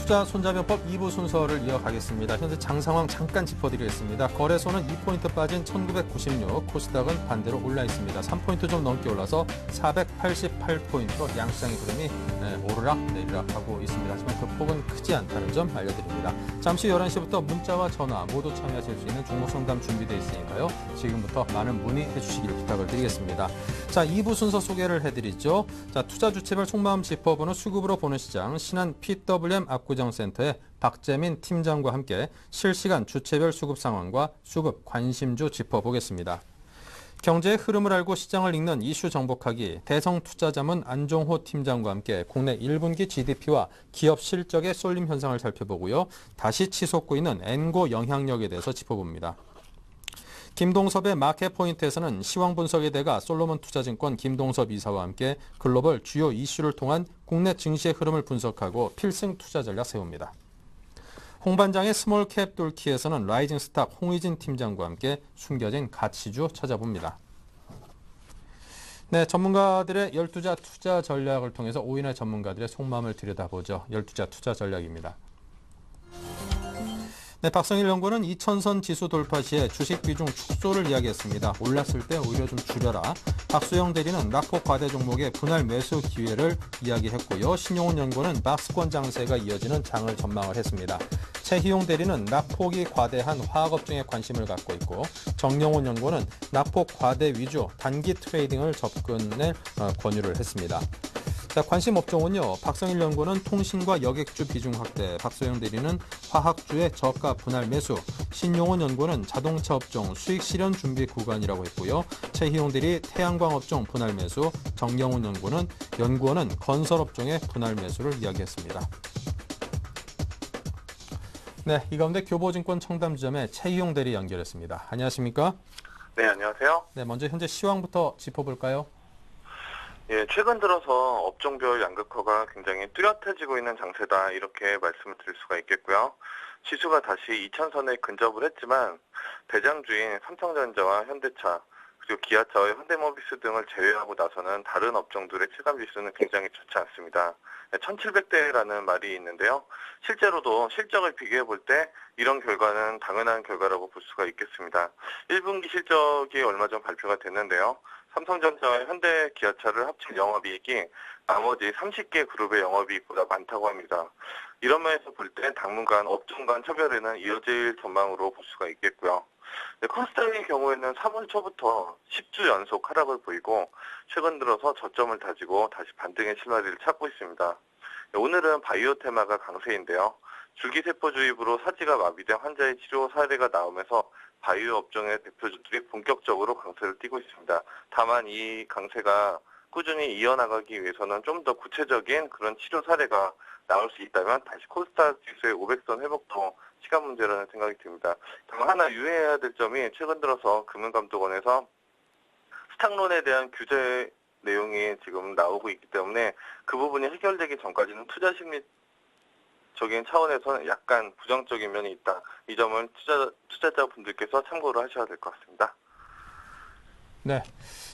투자 손자병법 2부 순서를 이어가겠습니다. 현재 장 상황 잠깐 짚어드리겠습니다. 거래소는 2포인트 빠진 1996, 코스닥은 반대로 올라 있습니다. 3포인트 좀 넘게 올라서 488포인트로 양시장의 흐름이 오르락 내리락 하고 있습니다. 하지만 그 폭은 크지 않다는 점 알려드립니다. 잠시 11시부터 문자와 전화 모두 참여하실 수 있는 종목 상담 준비되어 있으니까요. 지금부터 많은 문의해 주시길 부탁을 드리겠습니다. 자, 2부 순서 소개를 해드리죠. 자, 투자 주체별 속마음 짚어보는 수급으로 보는 시장, 신한 PWM 압구정센터의 박재민 팀장과 함께 실시간 주체별 수급 상황과 수급 관심주 짚어보겠습니다. 경제의 흐름을 알고 시장을 읽는 이슈 정복하기, 대성투자자문 안종호 팀장과 함께 국내 1분기 GDP와 기업 실적의 쏠림 현상을 살펴보고요. 다시 치솟고 있는 엔고 영향력에 대해서 짚어봅니다. 김동섭의 마켓포인트에서는 시황 분석의 대가 솔로몬투자증권 김동섭 이사와 함께 글로벌 주요 이슈를 통한 국내 증시의 흐름을 분석하고 필승 투자 전략 세웁니다. 홍반장의 스몰캡 뚫기에서는 라이징 스탁 홍의진 팀장과 함께 숨겨진 가치주 찾아봅니다. 네, 전문가들의 12자 투자 전략을 통해서 5인의 전문가들의 속마음을 들여다보죠. 12자 투자 전략입니다. 네, 박성일 연구원은 2000선 지수 돌파 시에 주식 비중 축소를 이야기했습니다. 올랐을 때 오히려 좀 줄여라. 박수영 대리는 낙폭 과대 종목의 분할 매수 기회를 이야기했고요. 신용훈 연구원은 박스권 장세가 이어지는 장을 전망을 했습니다. 최희용 대리는 낙폭이 과대한 화학업종에 관심을 갖고 있고, 정영훈 연구원은 낙폭 과대 위주 단기 트레이딩을 접근을 권유를 했습니다. 자, 관심 업종은요. 박성일 연구원은 통신과 여객주 비중 확대, 박소영 대리는 화학주의 저가 분할 매수, 신용원 연구원은 자동차 업종 수익 실현 준비 구간이라고 했고요. 최희용 대리 태양광 업종 분할 매수, 정영훈 연구원은 건설 업종의 분할 매수를 이야기했습니다. 네, 이 가운데 교보증권 청담지점의 최희용 대리 연결했습니다. 안녕하십니까? 네, 안녕하세요. 네, 먼저 현재 시황부터 짚어볼까요? 예, 최근 들어서 업종별 양극화가 굉장히 뚜렷해지고 있는 장세다, 이렇게 말씀을 드릴 수가 있겠고요. 지수가 다시 2000선에 근접을 했지만 대장주인 삼성전자와 현대차, 그리고 기아차와 현대모비스 등을 제외하고 나서는 다른 업종들의 체감 지수는 굉장히 좋지 않습니다. 1700대라는 말이 있는데요. 실제로도 실적을 비교해 볼 때 이런 결과는 당연한 결과라고 볼 수가 있겠습니다. 1분기 실적이 얼마 전 발표가 됐는데요. 삼성전자와 현대 기아차를 합친 영업이익이 나머지 30개 그룹의 영업이익보다 많다고 합니다. 이런 면에서 볼 때 당분간 업종 간 차별에는 이어질 전망으로 볼 수가 있겠고요. 코스닥의 경우에는 3월 초부터 10주 연속 하락을 보이고 최근 들어서 저점을 다지고 다시 반등의 실마리를 찾고 있습니다. 오늘은 바이오 테마가 강세인데요. 줄기세포 주입으로 사지가 마비된 환자의 치료 사례가 나오면서 바이오 업종의 대표주들이 본격적으로 강세를 띠고 있습니다. 다만 이 강세가 꾸준히 이어나가기 위해서는 좀 더 구체적인 그런 치료 사례가 나올 수 있다면 다시 코스닥 지수의 500선 회복도 시간 문제라는 생각이 듭니다. 다만 하나 유의해야 될 점이 최근 들어서 금융감독원에서 스탁론에 대한 규제 내용이 지금 나오고 있기 때문에 그 부분이 해결되기 전까지는 투자 심리적인 차원에서는 약간 부정적인 면이 있다. 이 점을 투자자분들께서 참고를 하셔야 될 것 같습니다. 네.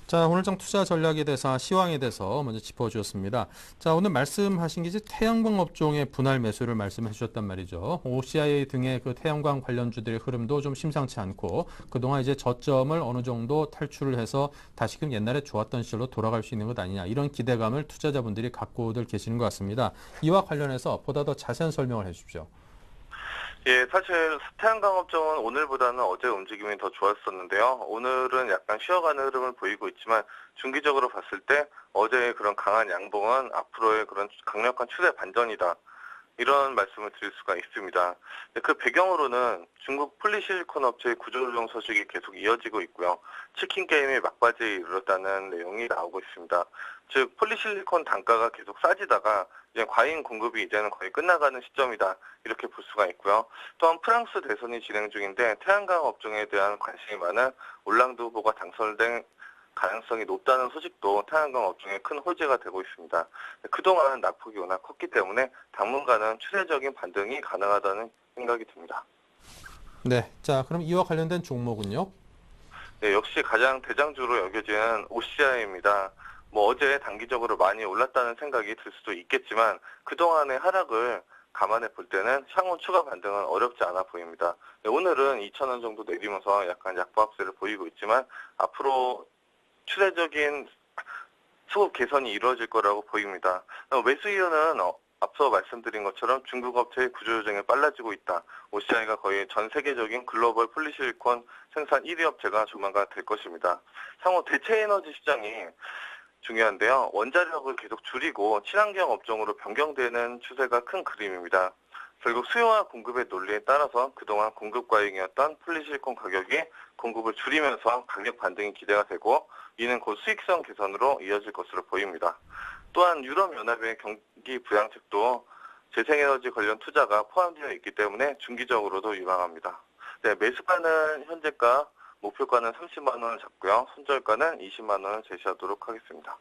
자, 오늘 장 투자 전략에 대해서 시황에 대해서 먼저 짚어주셨습니다. 자, 오늘 말씀하신 게 이제 태양광 업종의 분할 매수를 말씀해 주셨단 말이죠. OCI 등의 그 태양광 관련주들의 흐름도 좀 심상치 않고 그동안 이제 저점을 어느 정도 탈출을 해서 다시금 옛날에 좋았던 시절로 돌아갈 수 있는 것 아니냐, 이런 기대감을 투자자분들이 갖고들 계시는 것 같습니다. 이와 관련해서 보다 더 자세한 설명을 해 주십시오. 예, 사실 태양광 업종은 오늘보다는 어제 움직임이 더 좋았었는데요. 오늘은 약간 쉬어가는 흐름을 보이고 있지만 중기적으로 봤을 때 어제의 그런 강한 양봉은 앞으로의 그런 강력한 추세 반전이다, 이런 말씀을 드릴 수가 있습니다. 그 배경으로는 중국 폴리실리콘 업체의 구조조정 소식이 계속 이어지고 있고요. 치킨 게임이 막바지에 이르렀다는 내용이 나오고 있습니다. 즉 폴리실리콘 단가가 계속 싸지다가 이제 과잉 공급이 이제는 거의 끝나가는 시점이다, 이렇게 볼 수가 있고요. 또한 프랑스 대선이 진행 중인데 태양광 업종에 대한 관심이 많은 올랑드 후보가 당선된 가능성이 높다는 소식도 태양광 업종의 큰 호재가 되고 있습니다. 그동안 낙폭이 워낙 컸기 때문에 당분간은 추세적인 반등이 가능하다는 생각이 듭니다. 네. 자, 그럼 이와 관련된 종목은요? 네, 역시 가장 대장주로 여겨지는 OCI입니다. 어제 단기적으로 많이 올랐다는 생각이 들 수도 있겠지만 그동안의 하락을 감안해 볼 때는 향후 추가 반등은 어렵지 않아 보입니다. 네, 오늘은 2,000원 정도 내리면서 약간 약보합세를 보이고 있지만 앞으로 추세적인 수급 개선이 이루어질 거라고 보입니다. 매수 이유는 앞서 말씀드린 것처럼 중국 업체의 구조조정이 빨라지고 있다. OCI가 거의 전 세계적인 글로벌 폴리실리콘 생산 1위 업체가 조만간 될 것입니다. 향후 대체 에너지 시장이 중요한데요. 원자력을 계속 줄이고 친환경 업종으로 변경되는 추세가 큰 그림입니다. 결국 수요와 공급의 논리에 따라서 그동안 공급 과잉이었던 폴리실리콘 가격이 공급을 줄이면서 가격 반등이 기대가 되고 이는 곧 수익성 개선으로 이어질 것으로 보입니다. 또한 유럽연합의 경기 부양책도 재생에너지 관련 투자가 포함되어 있기 때문에 중기적으로도 유망합니다. 네, 매수가는 현재가 목표가는 30만 원을 잡고요. 손절가는 20만 원을 제시하도록 하겠습니다.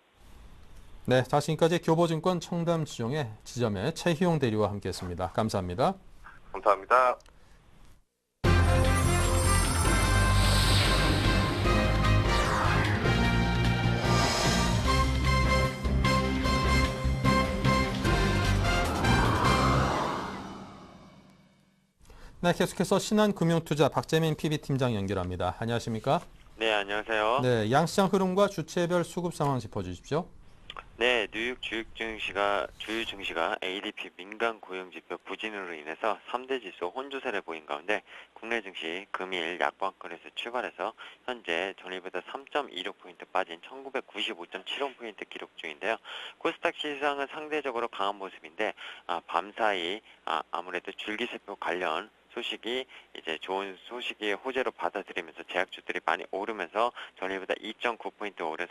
네, 자, 지금까지 교보증권 청담지점의 최희용 대리와 함께했습니다. 감사합니다. 감사합니다. 네, 계속해서 신한금융투자 박재민 PB팀장 연결합니다. 안녕하십니까? 네, 안녕하세요. 네, 양시장 흐름과 주체별 수급 상황 짚어주십시오. 네, 뉴욕 주요 증시가 ADP 민간 고용 지표 부진으로 인해서 3대 지수 혼조세를 보인 가운데 국내 증시 금일 약보합권에서 출발해서 현재 전일보다 3.26포인트 빠진 1995.75포인트 기록 중인데요. 코스닥 시장은 상대적으로 강한 모습인데 밤사이 아무래도 줄기세포 관련 소식이 이제 좋은 소식이 호재로 받아들이면서 제약주들이 많이 오르면서 전일보다 2.9포인트 오른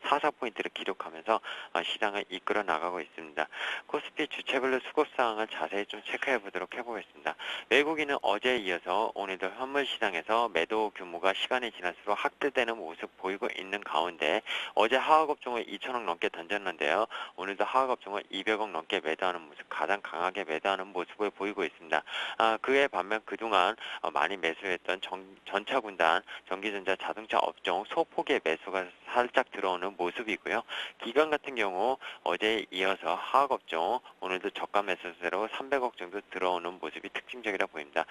44포인트를 기록하면서 시장을 이끌어 나가고 있습니다. 코스피 주체별로 수급사항을 자세히 좀 체크해 보도록 해보겠습니다. 외국인은 어제에 이어서 오늘도 현물 시장에서 매도 규모가 시간이 지날수록 확대되는 모습 보이고 있는 가운데 어제 하락업종을 2천억 넘게 던졌는데요. 오늘도 하락업종을 200억 넘게 매도하는 모습, 가장 강하게 매도하는 모습을 보이고 있습니다. 그에 반면 그동안 많이 매수했던 전차군단, 전기전자, 자동차 업종 소폭의 매수가 살짝 들어오는 모습이고요. 기관 같은 경우 어제에 이어서 하락업종 오늘도 저가 매수세로 300억 정도 들어오는 모습이 특징적이라 보입니다.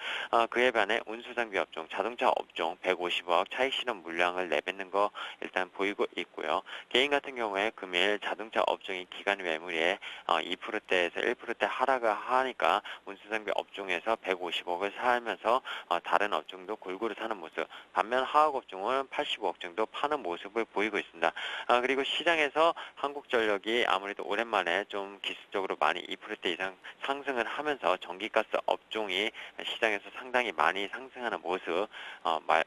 그에 반해 운수장비 업종, 자동차 업종 150억 차익 실현 물량을 내뱉는 거 일단 보이고 있고요. 개인 같은 경우에 금일 자동차 업종이 기관 매물에 2%대에서 1%대 하락을 하니까 운수장비 업종에서 150억을 사면서 다른 업종도 골고루 사는 모습, 반면 하락업종은 85억 정도 파는 모습을 보이고 있습니다. 그리고 시장에서 한국전력이 아무래도 오랜만에 좀 기술적으로 많이 2% 이상 상승을 하면서 전기가스 업종이 시장에서 상당히 많이 상승하는 모습,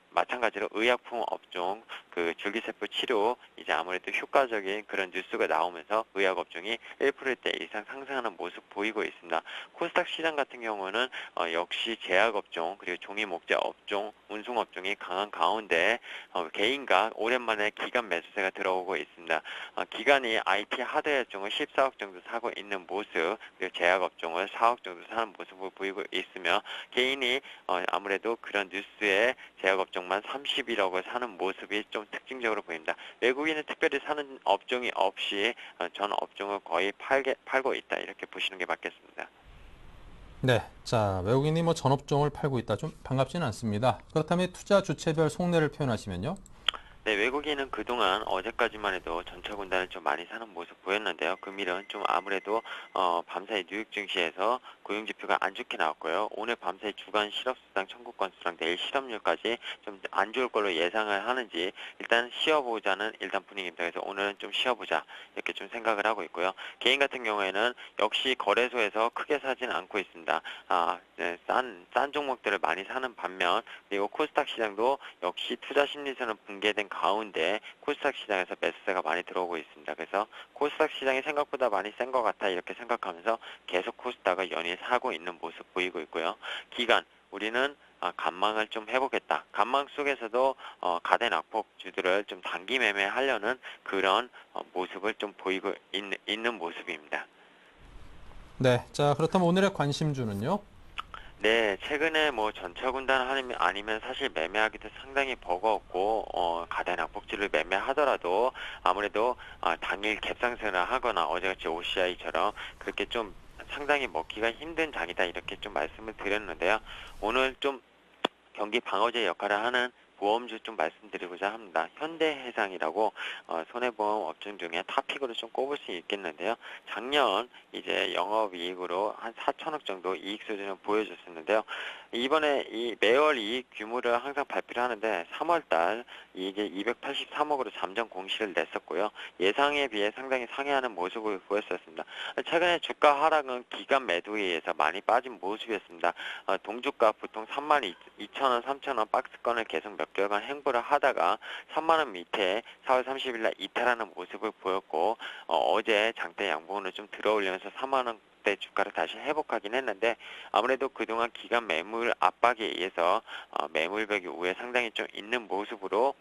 마찬가지로 의약품 업종, 그 줄기세포 치료 이제 아무래도 효과적인 그런 뉴스가 나오면서 의약 업종이 1%대 이상 상승하는 모습 보이고 있습니다. 코스닥 시장 같은 경우는 역시 제약 업종 그리고 종이 목재 업종, 운송 업종이 강한 가운데 개인과 오랜만에 기관 매수세가 들어오고 있습니다. 기관이 IT 하드웨어 종을 14억 정도 사고 있는 모습, 그리고 제약 업종을 4억 정도 사는 모습을 보이고 있으며 개인이 아무래도 그런 뉴스에 제약 업종만 31억을 사는 모습이 좀 특징적으로 보입니다. 외국인은 특별히 사는 업종이 없이 전 업종을 거의 팔고 있다 이렇게 보시는 게 맞겠습니다. 네, 자, 외국인이 전업종을 팔고 있다. 좀 반갑지는 않습니다. 그렇다면 투자 주체별 속내를 표현하시면요. 네, 외국인은 그동안 어제까지만 해도 전차 군단을 좀 많이 사는 모습 보였는데요. 금일은 좀 아무래도 밤사이 뉴욕 증시에서 고용지표가 안 좋게 나왔고요. 오늘 밤사이 주간 실업수당 청구 건수랑 내일 실업률까지 좀 안 좋을 걸로 예상을 하는지 일단 쉬어보자는 일단 분위기입니다. 그래서 오늘은 좀 쉬어보자 이렇게 좀 생각을 하고 있고요. 개인 같은 경우에는 역시 거래소에서 크게 사진 않고 있습니다. 네, 싼 종목들을 많이 사는 반면 그리고 코스닥 시장도 역시 투자 심리선은 붕괴된 가운데 코스닥 시장에서 매수세가 많이 들어오고 있습니다. 그래서 코스닥 시장이 생각보다 많이 센 것 같아 이렇게 생각하면서 계속 코스닥을 연일 사고 있는 모습 보이고 있고요. 기간 우리는 간망을 좀 해보겠다. 간망 속에서도 가대 낙폭주들을 좀 단기 매매하려는 그런 모습을 좀 보이고 있는 모습입니다. 네, 자, 그렇다면 오늘의 관심주는요? 네, 최근에 전차군단 아니면 사실 매매하기도 상당히 버거웠고, 가대 낙폭주를 매매하더라도 아무래도 당일 갭상승을 하거나 어제같이 OCI처럼 그렇게 좀 상당히 먹기가 힘든 장이다 이렇게 좀 말씀을 드렸는데요. 오늘 좀 경기 방어제 역할을 하는 보험주 좀 말씀드리고자 합니다. 현대해상이라고 손해보험 업종 중에 탑픽으로 좀 꼽을 수 있겠는데요. 작년 이제 영업이익으로 한 4천억 정도 이익 수준을 보여줬었는데요. 이번에 이 매월 이익 규모를 항상 발표를 하는데 3월달 이익이 283억으로 잠정 공시를 냈었고요. 예상에 비해 상당히 상회하는 모습을 보였었습니다. 최근에 주가 하락은 기간 매도에 의해서 많이 빠진 모습이었습니다. 동주가 보통 32,000원, 3,000원 박스권을 계속 몇 개월간 행보를 하다가 3만원 밑에 4월 30일날 이탈하는 모습을 보였고 어제 장대 양봉으로 좀 들어올리면서 3만원대 주가를 다시 회복하긴 했는데 아무래도 그동안 기간 매물 압박에 의해서 매물벽이 위에 상당히 좀 있는 모습으로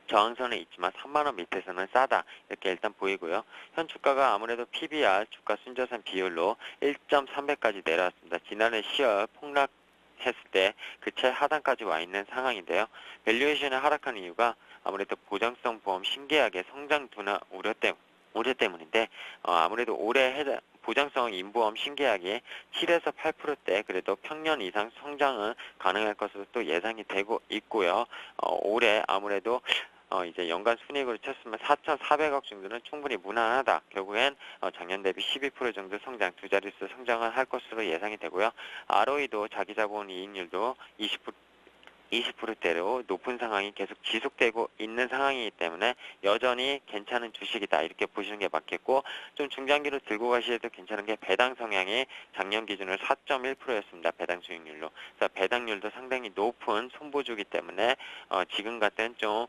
저항선에 있지만 3만원 밑에서는 싸다 이렇게 일단 보이고요. 현 주가가 아무래도 PBR 주가 순자산 비율로 1.3배까지 내려왔습니다. 지난해 10월 폭락했을 때 그 최하단까지 와 있는 상황인데요. 밸류에이션이 하락한 이유가 아무래도 보장성 보험 신계약의 성장 둔화 우려 때문인데 아무래도 올해 보장성 인보험 신계약이 7에서 8%대 그래도 평년 이상 성장은 가능할 것으로 또 예상이 되고 있고요. 올해 아무래도 이제 연간 순이익으로 쳤으면 4,400억 정도는 충분히 무난하다. 결국엔 작년 대비 12% 정도 성장, 두 자릿수 성장을 할 것으로 예상이 되고요. ROE도 자기 자본 이익률도 20%대로 높은 상황이 계속 지속되고 있는 상황이기 때문에 여전히 괜찮은 주식이다 이렇게 보시는 게 맞겠고 좀 중장기로 들고 가시에도 괜찮은 게 배당 성향이 작년 기준으로 4.1%였습니다. 배당 수익률로. 그래서 배당률도 상당히 높은 손보주기 때문에 지금 같은 좀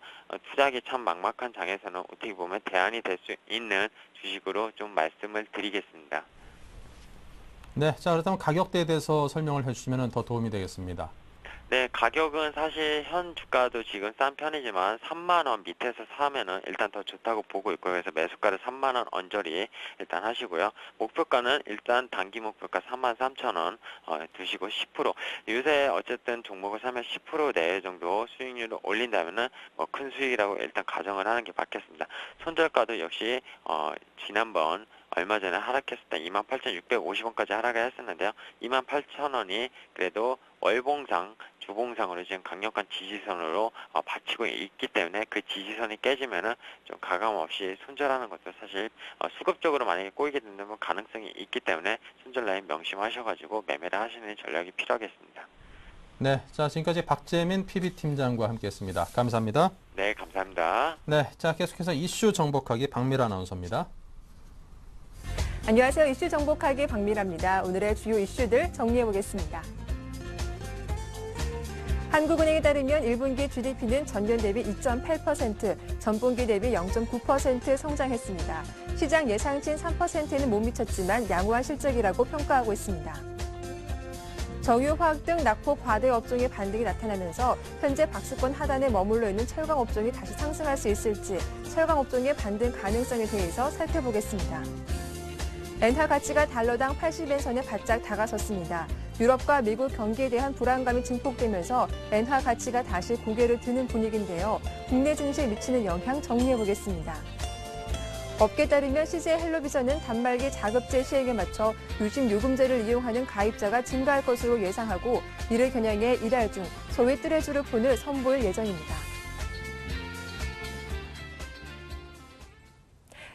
투자하기 참 막막한 장에서는 어떻게 보면 대안이 될 수 있는 주식으로 좀 말씀을 드리겠습니다. 네, 자 그렇다면 가격대에 대해서 설명을 해주시면 더 도움이 되겠습니다. 네, 가격은 사실 현 주가도 지금 싼 편이지만 3만원 밑에서 사면은 일단 더 좋다고 보고 있고요. 그래서 매수가를 3만원 언저리 일단 하시고요. 목표가는 일단 단기 목표가 33,000원 두시고 10%. 요새 어쨌든 종목을 사면 10% 내외 정도 수익률을 올린다면은 큰 수익이라고 일단 가정을 하는 게 맞겠습니다. 손절가도 역시 지난번 얼마 전에 하락했을 때 28,650원까지 하락을 했었는데요. 28,000원이 그래도 월봉상, 주봉상으로 지금 강력한 지지선으로 받치고 있기 때문에 그 지지선이 깨지면은 좀 가감 없이 손절하는 것도 사실 수급적으로 만약에 꼬이게 된다면 가능성이 있기 때문에 손절 라인 명심하셔가지고 매매를 하시는 전략이 필요하겠습니다. 네, 자 지금까지 박재민 PB팀장과 함께했습니다. 감사합니다. 네, 감사합니다. 네, 자 계속해서 이슈 정복하기 박미라 아나운서입니다. 안녕하세요. 이슈 정복하기 박미라입니다. 오늘의 주요 이슈들 정리해보겠습니다. 한국은행에 따르면 1분기 GDP는 전년 대비 2.8%, 전분기 대비 0.9% 성장했습니다. 시장 예상치인 3%는 못 미쳤지만 양호한 실적이라고 평가하고 있습니다. 정유화학 등 낙폭 과대 업종의 반등이 나타나면서 현재 박스권 하단에 머물러 있는 철강 업종이 다시 상승할 수 있을지 철강 업종의 반등 가능성에 대해서 살펴보겠습니다. 엔화 가치가 달러당 80엔선에 바짝 다가섰습니다. 유럽과 미국 경기에 대한 불안감이 증폭되면서 엔화 가치가 다시 고개를 드는 분위기인데요. 국내 증시에 미치는 영향 정리해보겠습니다. 업계에 따르면 CJ 헬로비전은 단말기 자급제 시행에 맞춰 유심 요금제를 이용하는 가입자가 증가할 것으로 예상하고 이를 겨냥해 이달 중 소위 뜨레주르 폰을 선보일 예정입니다.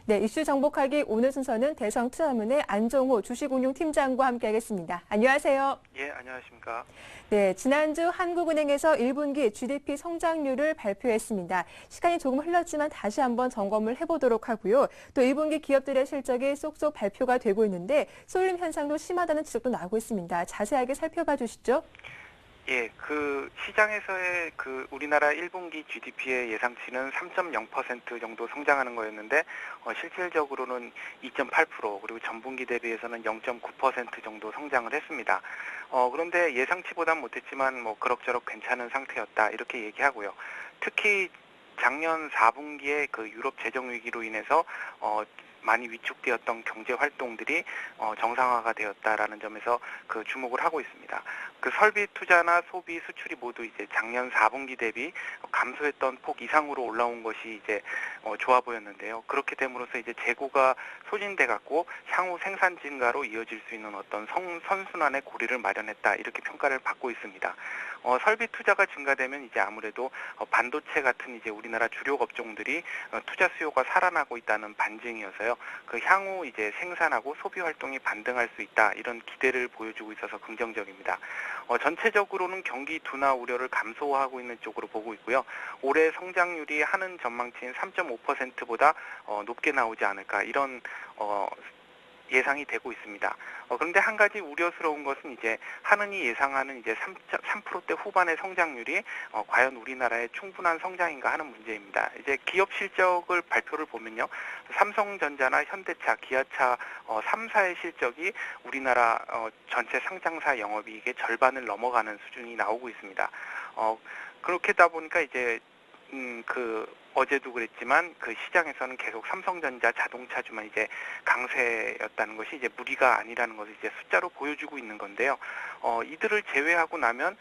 네, 이슈 정복하기 오늘 순서는 대성투자자문의 안종호 주식운용팀장과 함께하겠습니다. 안녕하세요. 예, 안녕하십니까. 네, 지난주 한국은행에서 1분기 GDP 성장률을 발표했습니다. 시간이 조금 흘렀지만 다시 한번 점검을 해보도록 하고요. 또 1분기 기업들의 실적이 쏙쏙 발표가 되고 있는데 쏠림 현상도 심하다는 지적도 나오고 있습니다. 자세하게 살펴봐 주시죠. 예, 시장에서의 우리나라 1분기 GDP의 예상치는 3.0% 정도 성장하는 거였는데, 실질적으로는 2.8%, 그리고 전분기 대비해서는 0.9% 정도 성장을 했습니다. 그런데 예상치보단 못했지만, 그럭저럭 괜찮은 상태였다, 이렇게 얘기하고요. 특히 작년 4분기에 유럽 재정 위기로 인해서, 많이 위축되었던 경제 활동들이 정상화가 되었다라는 점에서 그 주목을 하고 있습니다. 그 설비 투자나 소비 수출이 모두 이제 작년 4분기 대비 감소했던 폭 이상으로 올라온 것이 이제 좋아 보였는데요. 그렇게 됨으로써 이제 재고가 소진돼 갖고 향후 생산 증가로 이어질 수 있는 어떤 선순환의 고리를 마련했다 이렇게 평가를 받고 있습니다. 설비 투자가 증가되면 이제 아무래도 반도체 같은 이제 우리나라 주력 업종들이 투자 수요가 살아나고 있다는 반증이어서요. 그 향후 이제 생산하고 소비 활동이 반등할 수 있다 이런 기대를 보여주고 있어서 긍정적입니다. 전체적으로는 경기 둔화 우려를 감소하고 있는 쪽으로 보고 있고요. 올해 성장률이 하는 전망치인 3.5%보다 높게 나오지 않을까 이런 예상이 되고 있습니다. 그런데 한 가지 우려스러운 것은 이제 하는이 예상하는 이제 3%대 후반의 성장률이 과연 우리나라의 충분한 성장인가 하는 문제입니다. 이제 기업 실적을 발표를 보면요. 삼성전자나 현대차, 기아차 3사의 실적이 우리나라 전체 상장사 영업이익의 절반을 넘어가는 수준이 나오고 있습니다. 그렇게 다 보니까 이제 어제도 그랬지만 그 시장에서는 계속 삼성전자 자동차주만 이제 강세였다는 것이 이제 무리가 아니라는 것을 이제 숫자로 보여주고 있는 건데요. 이들을 제외하고 나면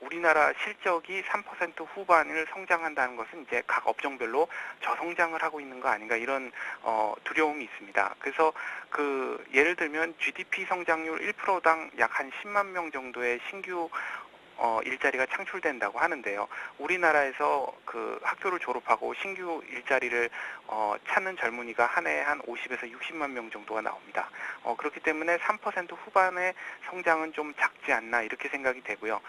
우리나라 실적이 3% 후반을 성장한다는 것은 이제 각 업종별로 저성장을 하고 있는 거 아닌가 이런 두려움이 있습니다. 그래서 예를 들면 GDP 성장률 1%당 약 한 10만 명 정도의 신규 일자리가 창출된다고 하는데요. 우리나라에서 그 학교를 졸업하고 신규 일자리를 찾는 젊은이가 한 해에 한 50에서 60만 명 정도가 나옵니다. 그렇기 때문에 3% 후반의 성장은 좀 작지 않나 이렇게 생각이 되고요.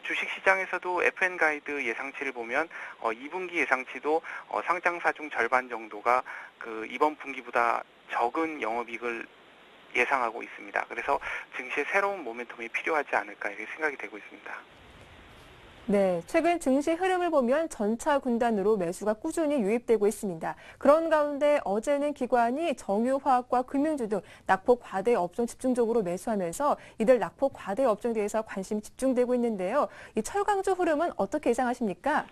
주식시장에서도 FN가이드 예상치를 보면 2분기 예상치도 상장사 중 절반 정도가 그 이번 분기보다 적은 영업이익을 예상하고 있습니다. 그래서 증시에 새로운 모멘텀이 필요하지 않을까 이렇게 생각이 되고 있습니다. 네, 최근 증시 흐름을 보면 전차 군단으로 매수가 꾸준히 유입되고 있습니다. 그런 가운데 어제는 기관이 정유화학과 금융주 등 낙폭 과대 업종 집중적으로 매수하면서 이들 낙폭 과대 업종에 대해서 관심이 집중되고 있는데요. 이 철강주 흐름은 어떻게 예상하십니까?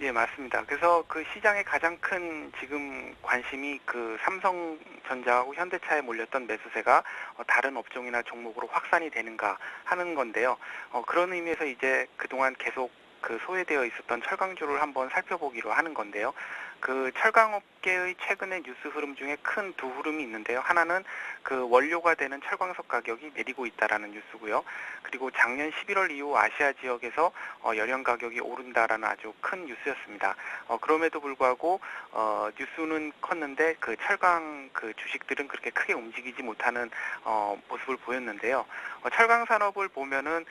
예, 맞습니다. 그래서 그 시장의 가장 큰 지금 관심이 그 삼성전자하고 현대차에 몰렸던 매수세가 다른 업종이나 종목으로 확산이 되는가 하는 건데요. 그런 의미에서 이제 그동안 계속 그 소외되어 있었던 철강주를 한번 살펴보기로 하는 건데요. 그 철강업계의 최근의 뉴스 흐름 중에 큰 두 흐름이 있는데요. 하나는 그 원료가 되는 철광석 가격이 내리고 있다라는 뉴스고요. 그리고 작년 11월 이후 아시아 지역에서 열연 가격이 오른다라는 아주 큰 뉴스였습니다. 그럼에도 불구하고 뉴스는 컸는데 그 철강 그 주식들은 그렇게 크게 움직이지 못하는 모습을 보였는데요. 철강 산업을 보면은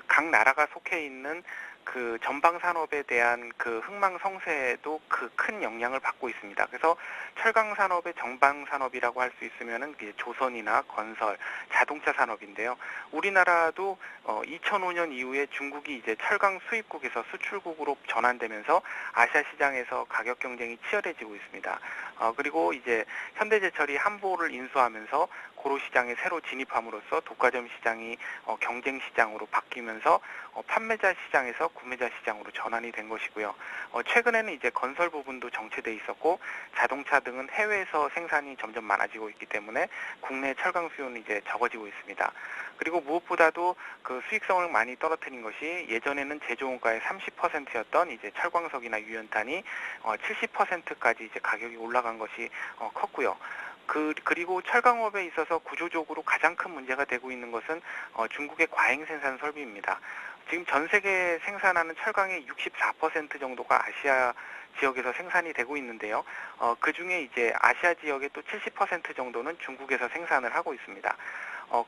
각 나라가 속해 있는 그 전방 산업에 대한 그 흥망성쇠에도 그 큰 영향을 받고 있습니다. 그래서 철강 산업의 전방 산업이라고 할 수 있으면은 조선이나 건설, 자동차 산업인데요. 우리나라도 2005년 이후에 중국이 이제 철강 수입국에서 수출국으로 전환되면서 아시아 시장에서 가격 경쟁이 치열해지고 있습니다. 그리고 이제 현대제철이 한보를 인수하면서 고로 시장에 새로 진입함으로써 독과점 시장이 경쟁 시장으로 바뀌면서 판매자 시장에서 구매자 시장으로 전환이 된 것이고요. 최근에는 이제 건설 부분도 정체돼 있었고 자동차 등은 해외에서 생산이 점점 많아지고 있기 때문에 국내 철강 수요는 이제 적어지고 있습니다. 그리고 무엇보다도 그 수익성을 많이 떨어뜨린 것이 예전에는 제조원가의 30%였던 이제 철광석이나 유연탄이 70%까지 이제 가격이 올라간 것이 컸고요. 그리고 철강업에 있어서 구조적으로 가장 큰 문제가 되고 있는 것은 중국의 과잉 생산 설비입니다. 지금 전 세계 생산하는 철강의 64% 정도가 아시아 지역에서 생산이 되고 있는데요. 그 중에 이제 아시아 지역의 또 70% 정도는 중국에서 생산을 하고 있습니다.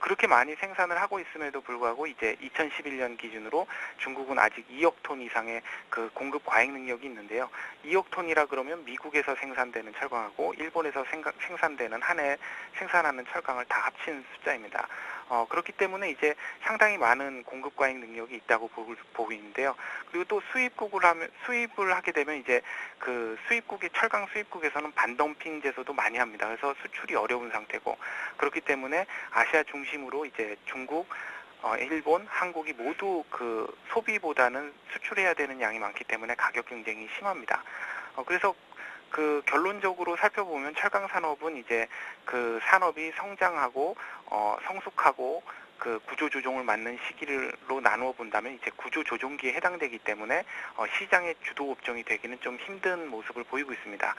그렇게 많이 생산을 하고 있음에도 불구하고 이제 2011년 기준으로 중국은 아직 2억 톤 이상의 그 공급 과잉 능력이 있는데요. 2억 톤이라 그러면 미국에서 생산되는 철강하고 일본에서 생산되는 한 해 생산하는 철강을 다 합친 숫자입니다. 그렇기 때문에 이제 상당히 많은 공급 과잉 능력이 있다고 보고 있는데요. 그리고 또 수입을 하게 되면 이제 그 철강 수입국에서는 반덤핑 제소도 많이 합니다. 그래서 수출이 어려운 상태고 그렇기 때문에 아시아 중심으로 이제 중국, 일본, 한국이 모두 그 소비보다는 수출해야 되는 양이 많기 때문에 가격 경쟁이 심합니다. 그래서 그 결론적으로 살펴보면 철강 산업은 이제 그 산업이 성장하고 성숙하고 그 구조 조정을 맞는 시기로 나누어 본다면 이제 구조 조정기에 해당되기 때문에 시장의 주도 업종이 되기는 좀 힘든 모습을 보이고 있습니다.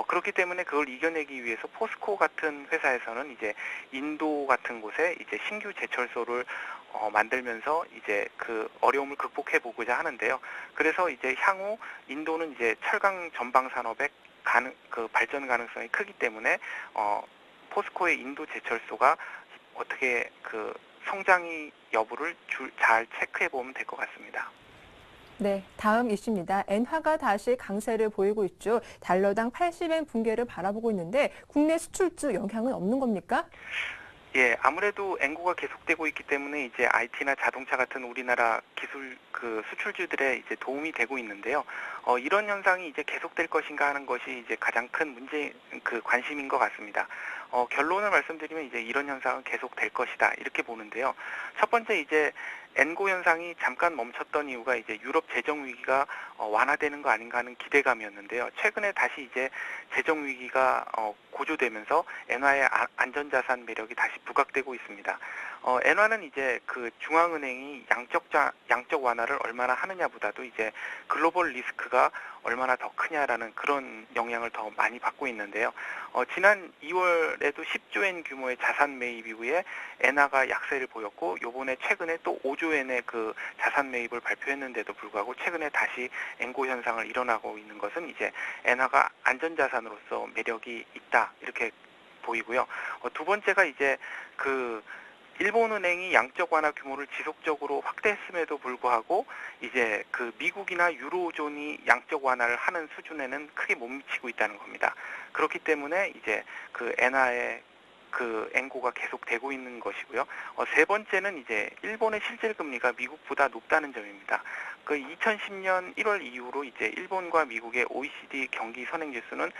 그렇기 때문에 그걸 이겨내기 위해서 포스코 같은 회사에서는 이제 인도 같은 곳에 이제 신규 제철소를 만들면서 이제 그 어려움을 극복해 보고자 하는데요. 그래서 이제 향후 인도는 이제 철강 전방 산업의 그 발전 가능성이 크기 때문에 포스코의 인도 제철소가 어떻게 그 성장이 여부를 잘 체크해 보면 될 것 같습니다. 네, 다음 이슈입니다. 엔화가 다시 강세를 보이고 있죠. 달러당 80엔 붕괴를 바라보고 있는데 국내 수출주 영향은 없는 겁니까? 예, 아무래도 엔고가 계속되고 있기 때문에 이제 IT나 자동차 같은 우리나라 기술 그 수출주들에 이제 도움이 되고 있는데요. 이런 현상이 이제 계속될 것인가 하는 것이 이제 가장 큰 문제 그 관심인 것 같습니다. 결론을 말씀드리면 이제 이런 현상은 계속될 것이다 이렇게 보는데요. 첫 번째 이제 엔고 현상이 잠깐 멈췄던 이유가 이제 유럽 재정 위기가 완화되는 거 아닌가 하는 기대감이었는데요. 최근에 다시 이제 재정 위기가 고조되면서 엔화의 안전자산 매력이 다시 부각되고 있습니다. 엔화는 이제 그 중앙은행이 양적 완화를 얼마나 하느냐보다도 이제 글로벌 리스크가 얼마나 더 크냐라는 그런 영향을 더 많이 받고 있는데요. 지난 2월에도 10조엔 규모의 자산 매입 이후에 엔화가 약세를 보였고 요번에 최근에 또 5조엔의 그 자산 매입을 발표했는데도 불구하고 최근에 다시 엔고 현상을 일어나고 있는 것은 이제 엔화가 안전자산으로서 매력이 있다 이렇게 보이고요. 두 번째가 이제 그 일본은행이 양적 완화 규모를 지속적으로 확대했음에도 불구하고 이제 그 미국이나 유로존이 양적 완화를 하는 수준에는 크게 못 미치고 있다는 겁니다. 그렇기 때문에 이제 그 엔화의 그 엔고가 계속되고 있는 것이고요. 세 번째는 이제 일본의 실질 금리가 미국보다 높다는 점입니다. 그 2010년 1월 이후로 이제 일본과 미국의 OECD 경기 선행 지수는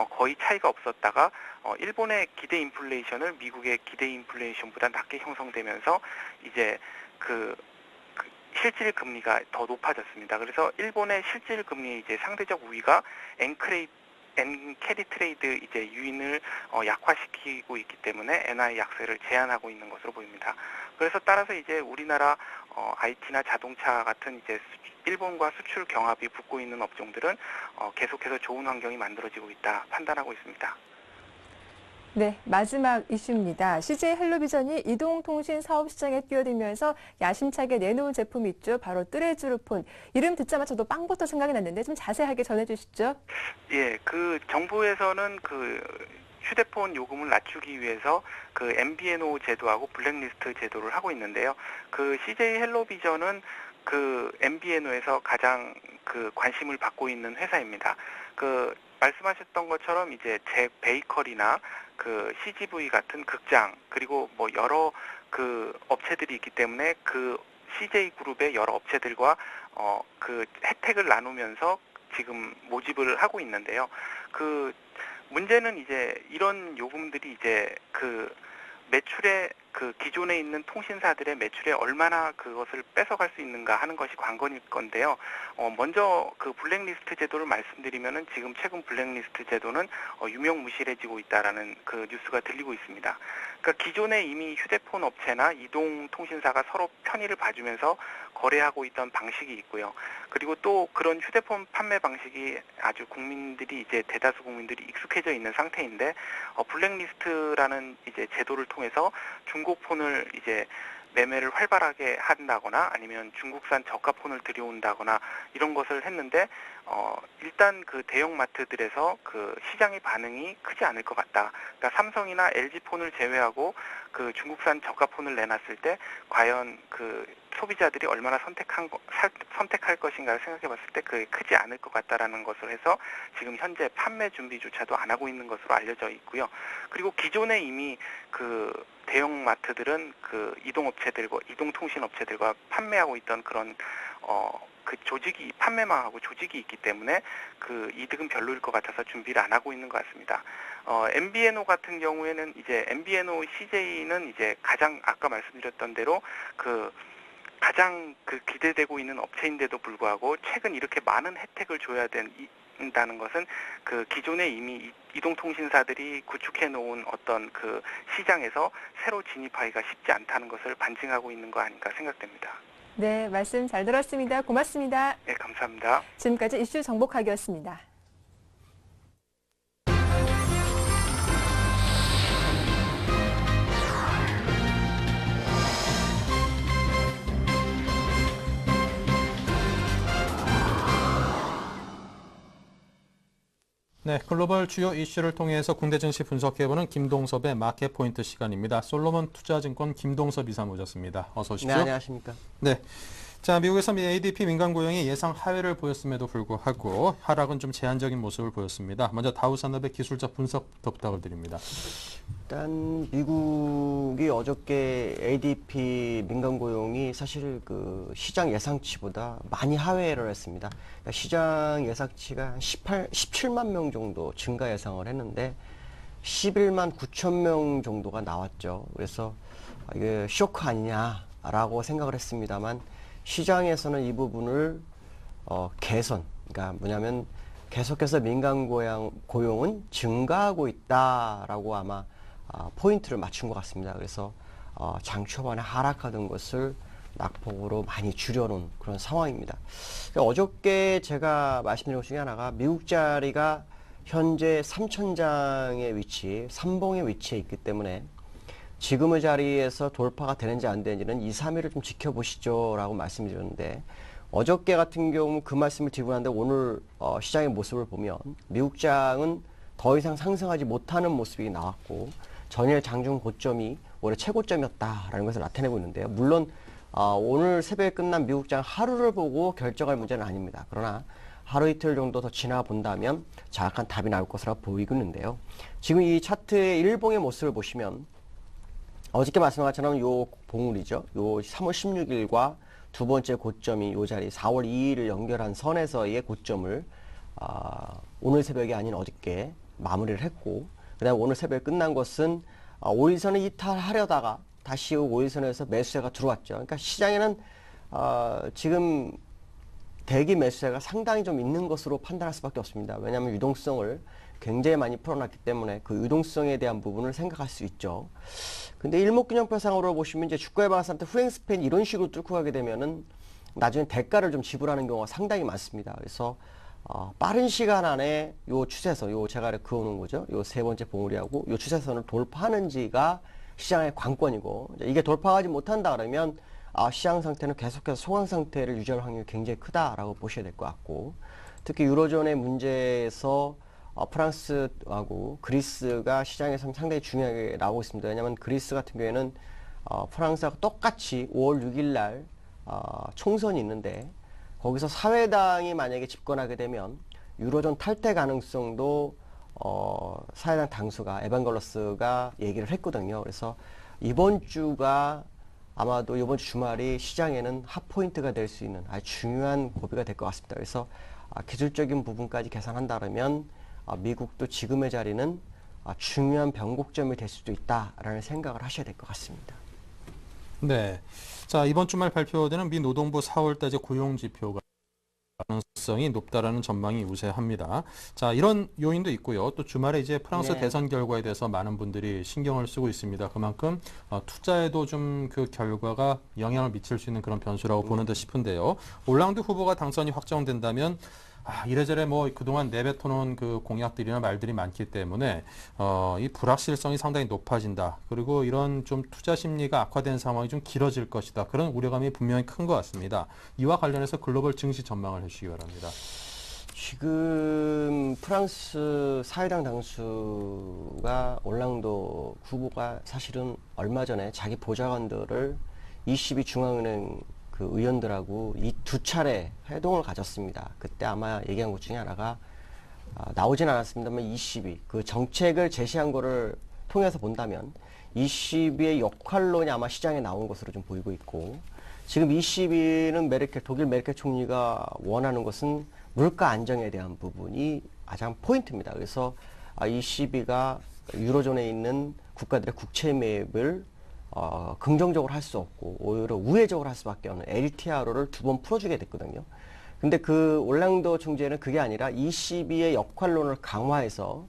거의 차이가 없었다가 일본의 기대 인플레이션을 미국의 기대 인플레이션보다 낮게 형성되면서 이제 그 실질 금리가 더 높아졌습니다. 그래서 일본의 실질 금리의 이제 상대적 우위가 엔캐리 트레이드 이제 유인을 약화시키고 있기 때문에 엔화의 약세를 제한하고 있는 것으로 보입니다. 그래서 따라서 이제 우리나라 IT나 자동차 같은 이제 일본과 수출 경합이 붙고 있는 업종들은 계속해서 좋은 환경이 만들어지고 있다 판단하고 있습니다. 네, 마지막 이슈입니다. CJ 헬로비전이 이동통신 사업 시장에 뛰어들면서 야심차게 내놓은 제품이 있죠. 바로 뜨레쥬르폰. 이름 듣자마자 저도 빵부터 생각이 났는데 좀 자세하게 전해주시죠. 예, 그 정부에서는 그 휴대폰 요금을 낮추기 위해서 그 MVNO 제도하고 블랙리스트 제도를 하고 있는데요. 그 CJ 헬로비전은 그 MVNO에서 가장 그 관심을 받고 있는 회사입니다. 그 말씀하셨던 것처럼 이제 제 베이커리나 그 CGV 같은 극장 그리고 뭐 여러 그 업체들이 있기 때문에 그 CJ 그룹의 여러 업체들과 그 혜택을 나누면서 지금 모집을 하고 있는데요. 그 문제는 이제 이런 요금들이 이제 그 매출에 그 기존에 있는 통신사들의 매출에 얼마나 그것을 뺏어갈 수 있는가 하는 것이 관건일 건데요. 먼저 그 블랙리스트 제도를 말씀드리면은 지금 최근 블랙리스트 제도는 유명무실해지고 있다라는 그 뉴스가 들리고 있습니다. 그러니까 기존에 이미 휴대폰 업체나 이동통신사가 서로 편의를 봐주면서 거래하고 있던 방식이 있고요. 그리고 또 그런 휴대폰 판매 방식이 아주 국민들이 이제 대다수 국민들이 익숙해져 있는 상태인데 블랙리스트라는 이제 제도를 통해서 중고폰을 이제 매매를 활발하게 한다거나 아니면 중국산 저가 폰을 들여온다거나 이런 것을 했는데 일단 그 대형마트들에서 그 시장의 반응이 크지 않을 것 같다. 그러니까 삼성이나 LG폰을 제외하고 그 중국산 저가 폰을 내놨을 때 과연 그 소비자들이 얼마나 선택할 것인가를 생각해 봤을 때 그게 크지 않을 것 같다라는 것을 해서 지금 현재 판매 준비조차도 안 하고 있는 것으로 알려져 있고요. 그리고 기존에 이미 그 대형마트들은 그 이동통신업체들과 판매하고 있던 그런 그 조직이 판매망하고 조직이 있기 때문에 그 이득은 별로일 것 같아서 준비를 안 하고 있는 것 같습니다. MVNO 같은 경우에는 이제 MVNO CJ는 이제 가장 아까 말씀드렸던 대로 그 가장 그 기대되고 있는 업체인데도 불구하고 최근 이렇게 많은 혜택을 줘야 된 된다는 것은 그 기존에 이미 이동통신사들이 구축해 놓은 어떤 그 시장에서 새로 진입하기가 쉽지 않다는 것을 반증하고 있는 거 아닌가 생각됩니다. 네, 말씀 잘 들었습니다. 고맙습니다. 네, 감사합니다. 지금까지 이슈 정보카기였습니다. 네, 글로벌 주요 이슈를 통해서 국내 증시 분석해보는 김동섭의 마켓 포인트 시간입니다. 솔로몬 투자증권 김동섭 이사 모셨습니다. 어서 오십시오. 네, 안녕하십니까. 네. 자, 미국에서 ADP 민간 고용이 예상 하회를 보였음에도 불구하고 하락은 좀 제한적인 모습을 보였습니다. 먼저 다우산업의 기술적 분석부터 부탁을 드립니다. 일단 미국이 어저께 ADP 민간 고용이 사실 그 시장 예상치보다 많이 하회를 했습니다. 그러니까 시장 예상치가 17만 명 정도 증가 예상을 했는데 11만 9천 명 정도가 나왔죠. 그래서 이게 쇼크 아니냐라고 생각을 했습니다만 시장에서는 이 부분을 개선, 그러니까 뭐냐면 계속해서 민간 고용은 증가하고 있다라고 아마 포인트를 맞춘 것 같습니다. 그래서 장 초반에 하락하던 것을 낙폭으로 많이 줄여놓은 그런 상황입니다. 그러니까 어저께 제가 말씀드린 것 중에 하나가 미국 자리가 현재 3천장의 위치, 삼봉의 위치에 있기 때문에 지금의 자리에서 돌파가 되는지 안 되는지는 2, 3일을 좀 지켜보시죠 라고 말씀드렸는데 어저께 같은 경우 그 말씀을 드리고 났는데 오늘 시장의 모습을 보면 미국장은 더 이상 상승하지 못하는 모습이 나왔고 전일 장중 고점이 올해 최고점이었다라는 것을 나타내고 있는데요. 물론 오늘 새벽에 끝난 미국장 하루를 보고 결정할 문제는 아닙니다. 그러나 하루 이틀 정도 더 지나 본다면 정확한 답이 나올 것으로 보이고 있는데요. 지금 이 차트의 일봉의 모습을 보시면 어저께 말씀한 것처럼 요 봉우리죠. 요 3월 16일과 두 번째 고점이 요 자리 4월 2일을 연결한 선에서의 고점을 오늘 새벽이 아닌 어저께 마무리를 했고 그다음에 오늘 새벽에 끝난 것은 5일선을 이탈하려다가 다시 5일선에서 매수세가 들어왔죠. 그러니까 시장에는 지금 대기 매수세가 상당히 좀 있는 것으로 판단할 수밖에 없습니다. 왜냐하면 유동성을 굉장히 많이 풀어놨기 때문에 그 유동성에 대한 부분을 생각할 수 있죠. 근데 일목균형표상으로 보시면 이제 주가의 방산한테 후행 스팬 이런 식으로 뚫고 가게 되면은 나중에 대가를 좀 지불하는 경우가 상당히 많습니다. 그래서 빠른 시간 안에 요 추세선, 요 제가 그어놓은 거죠. 요 세 번째 봉우리하고 요 추세선을 돌파하는지가 시장의 관건이고 이게 돌파하지 못한다 그러면 시장 상태는 계속해서 소강 상태를 유지할 확률이 굉장히 크다라고 보셔야 될 것 같고 특히 유로존의 문제에서 프랑스하고 그리스가 시장에서 상당히 중요하게 나오고 있습니다. 왜냐하면 그리스 같은 경우에는 프랑스하고 똑같이 5월 6일 날 총선이 있는데 거기서 사회당이 만약에 집권하게 되면 유로존 탈퇴 가능성도 사회당 당수가 에반걸러스가 얘기를 했거든요. 그래서 이번 주가 아마도 이번 주 주말이 시장에는 핫포인트가 될 수 있는 아주 중요한 고비가 될 것 같습니다. 그래서 기술적인 부분까지 계산한다면 미국도 지금의 자리는 중요한 변곡점이 될 수도 있다라는 생각을 하셔야 될 것 같습니다. 네. 자, 이번 주말 발표되는 미 노동부 4월달 고용 지표가 가능성이 높다라는 전망이 우세합니다. 자, 이런 요인도 있고요. 또 주말에 이제 프랑스 네. 대선 결과에 대해서 많은 분들이 신경을 쓰고 있습니다. 그만큼 투자에도 좀 그 결과가 영향을 미칠 수 있는 그런 변수라고 보는 듯 싶은데요. 올랑드 후보가 당선이 확정된다면 이래저래 뭐 그동안 내뱉어놓은 그 공약들이나 말들이 많기 때문에 이 불확실성이 상당히 높아진다. 그리고 이런 좀 투자 심리가 악화된 상황이 좀 길어질 것이다. 그런 우려감이 분명히 큰 것 같습니다. 이와 관련해서 글로벌 증시 전망을 해주시기 바랍니다. 지금 프랑스 사회당 당수가 올랑도 후보가 사실은 얼마 전에 자기 보좌관들을 ECB 중앙은행 그 의원들하고 이 두 차례 회동을 가졌습니다. 그때 아마 얘기한 것 중에 하나가 나오진 않았습니다만 ECB 그 정책을 제시한 거를 통해서 본다면 ECB의 역할론이 아마 시장에 나온 것으로 좀 보이고 있고 지금 ECB는 독일 메르켈 총리가 원하는 것은 물가 안정에 대한 부분이 가장 포인트입니다. 그래서 ECB가 유로존에 있는 국가들의 국채 매입을 긍정적으로 할 수 없고 오히려 우회적으로 할 수밖에 없는 LTRO를 2번 풀어주게 됐거든요. 근데 그 올랑도 총재는 그게 아니라 ECB의 역할론을 강화해서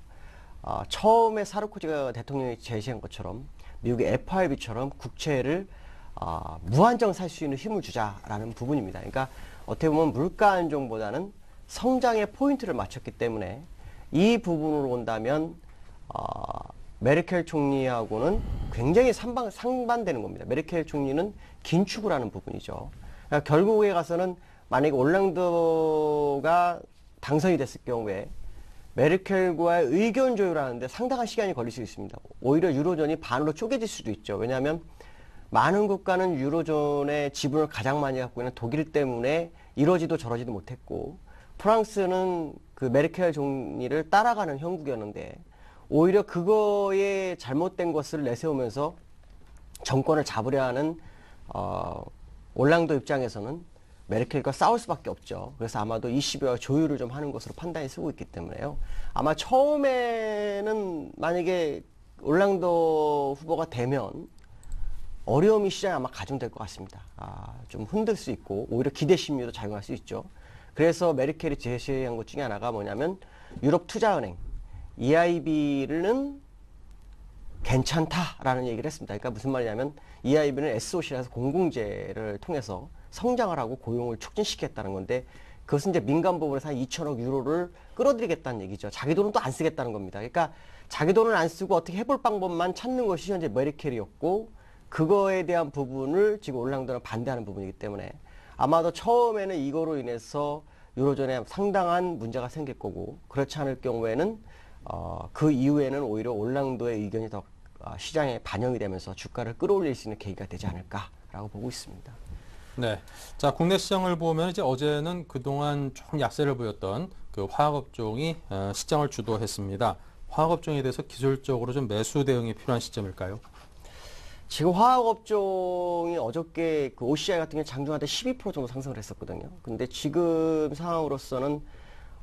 처음에 사르코지가 대통령이 제시한 것처럼 미국의 FRB처럼 국채를 무한정 살 수 있는 힘을 주자라는 부분입니다. 그러니까 어떻게 보면 물가 안정보다는 성장의 포인트를 맞췄기 때문에 이 부분으로 온다면 메르켈 총리하고는 굉장히 상반되는 겁니다. 메르켈 총리는 긴축을 하는 부분이죠. 그러니까 결국에 가서는 만약에 올랑드가 당선이 됐을 경우에 메르켈과의 의견 조율하는데 상당한 시간이 걸릴 수 있습니다. 오히려 유로존이 반으로 쪼개질 수도 있죠. 왜냐하면 많은 국가는 유로존의 지분을 가장 많이 갖고 있는 독일 때문에 이러지도 저러지도 못했고, 프랑스는 그 메르켈 총리를 따라가는 형국이었는데 오히려 그거에 잘못된 것을 내세우면서 정권을 잡으려 하는 올랑도 입장에서는 메르켈과 싸울 수밖에 없죠. 그래서 아마도 ECB와 조율을 좀 하는 것으로 판단이 쓰고 있기 때문에요. 아마 처음에는 만약에 올랑도 후보가 되면 어려움이 시장에 아마 가중될 것 같습니다. 좀 흔들 수 있고 오히려 기대 심리도 작용할 수 있죠. 그래서 메르켈이 제시한 것 중에 하나가 뭐냐면 유럽 투자은행 EIB는 괜찮다라는 얘기를 했습니다. 그러니까 무슨 말이냐면 EIB는 SOC라서 공공재를 통해서 성장을 하고 고용을 촉진시키겠다는 건데, 그것은 이제 민간 부분에서 한 2천억 유로를 끌어들이겠다는 얘기죠. 자기 돈은 또 안 쓰겠다는 겁니다. 그러니까 자기 돈을 안 쓰고 어떻게 해볼 방법만 찾는 것이 현재 메르켈이었고, 그거에 대한 부분을 지금 올랑드는 반대하는 부분이기 때문에 아마도 처음에는 이거로 인해서 유로존에 상당한 문제가 생길 거고, 그렇지 않을 경우에는 그 이후에는 오히려 올랑드의 의견이 더 시장에 반영이 되면서 주가를 끌어올릴 수 있는 계기가 되지 않을까라고 보고 있습니다. 네. 자, 국내 시장을 보면 이제 어제는 그동안 좀 약세를 보였던 그 화학업종이 시장을 주도했습니다. 화학업종에 대해서 기술적으로 좀 매수 대응이 필요한 시점일까요? 지금 화학업종이 어저께 그 OCI 같은 경우 장중한테 12% 정도 상승을 했었거든요. 근데 지금 상황으로서는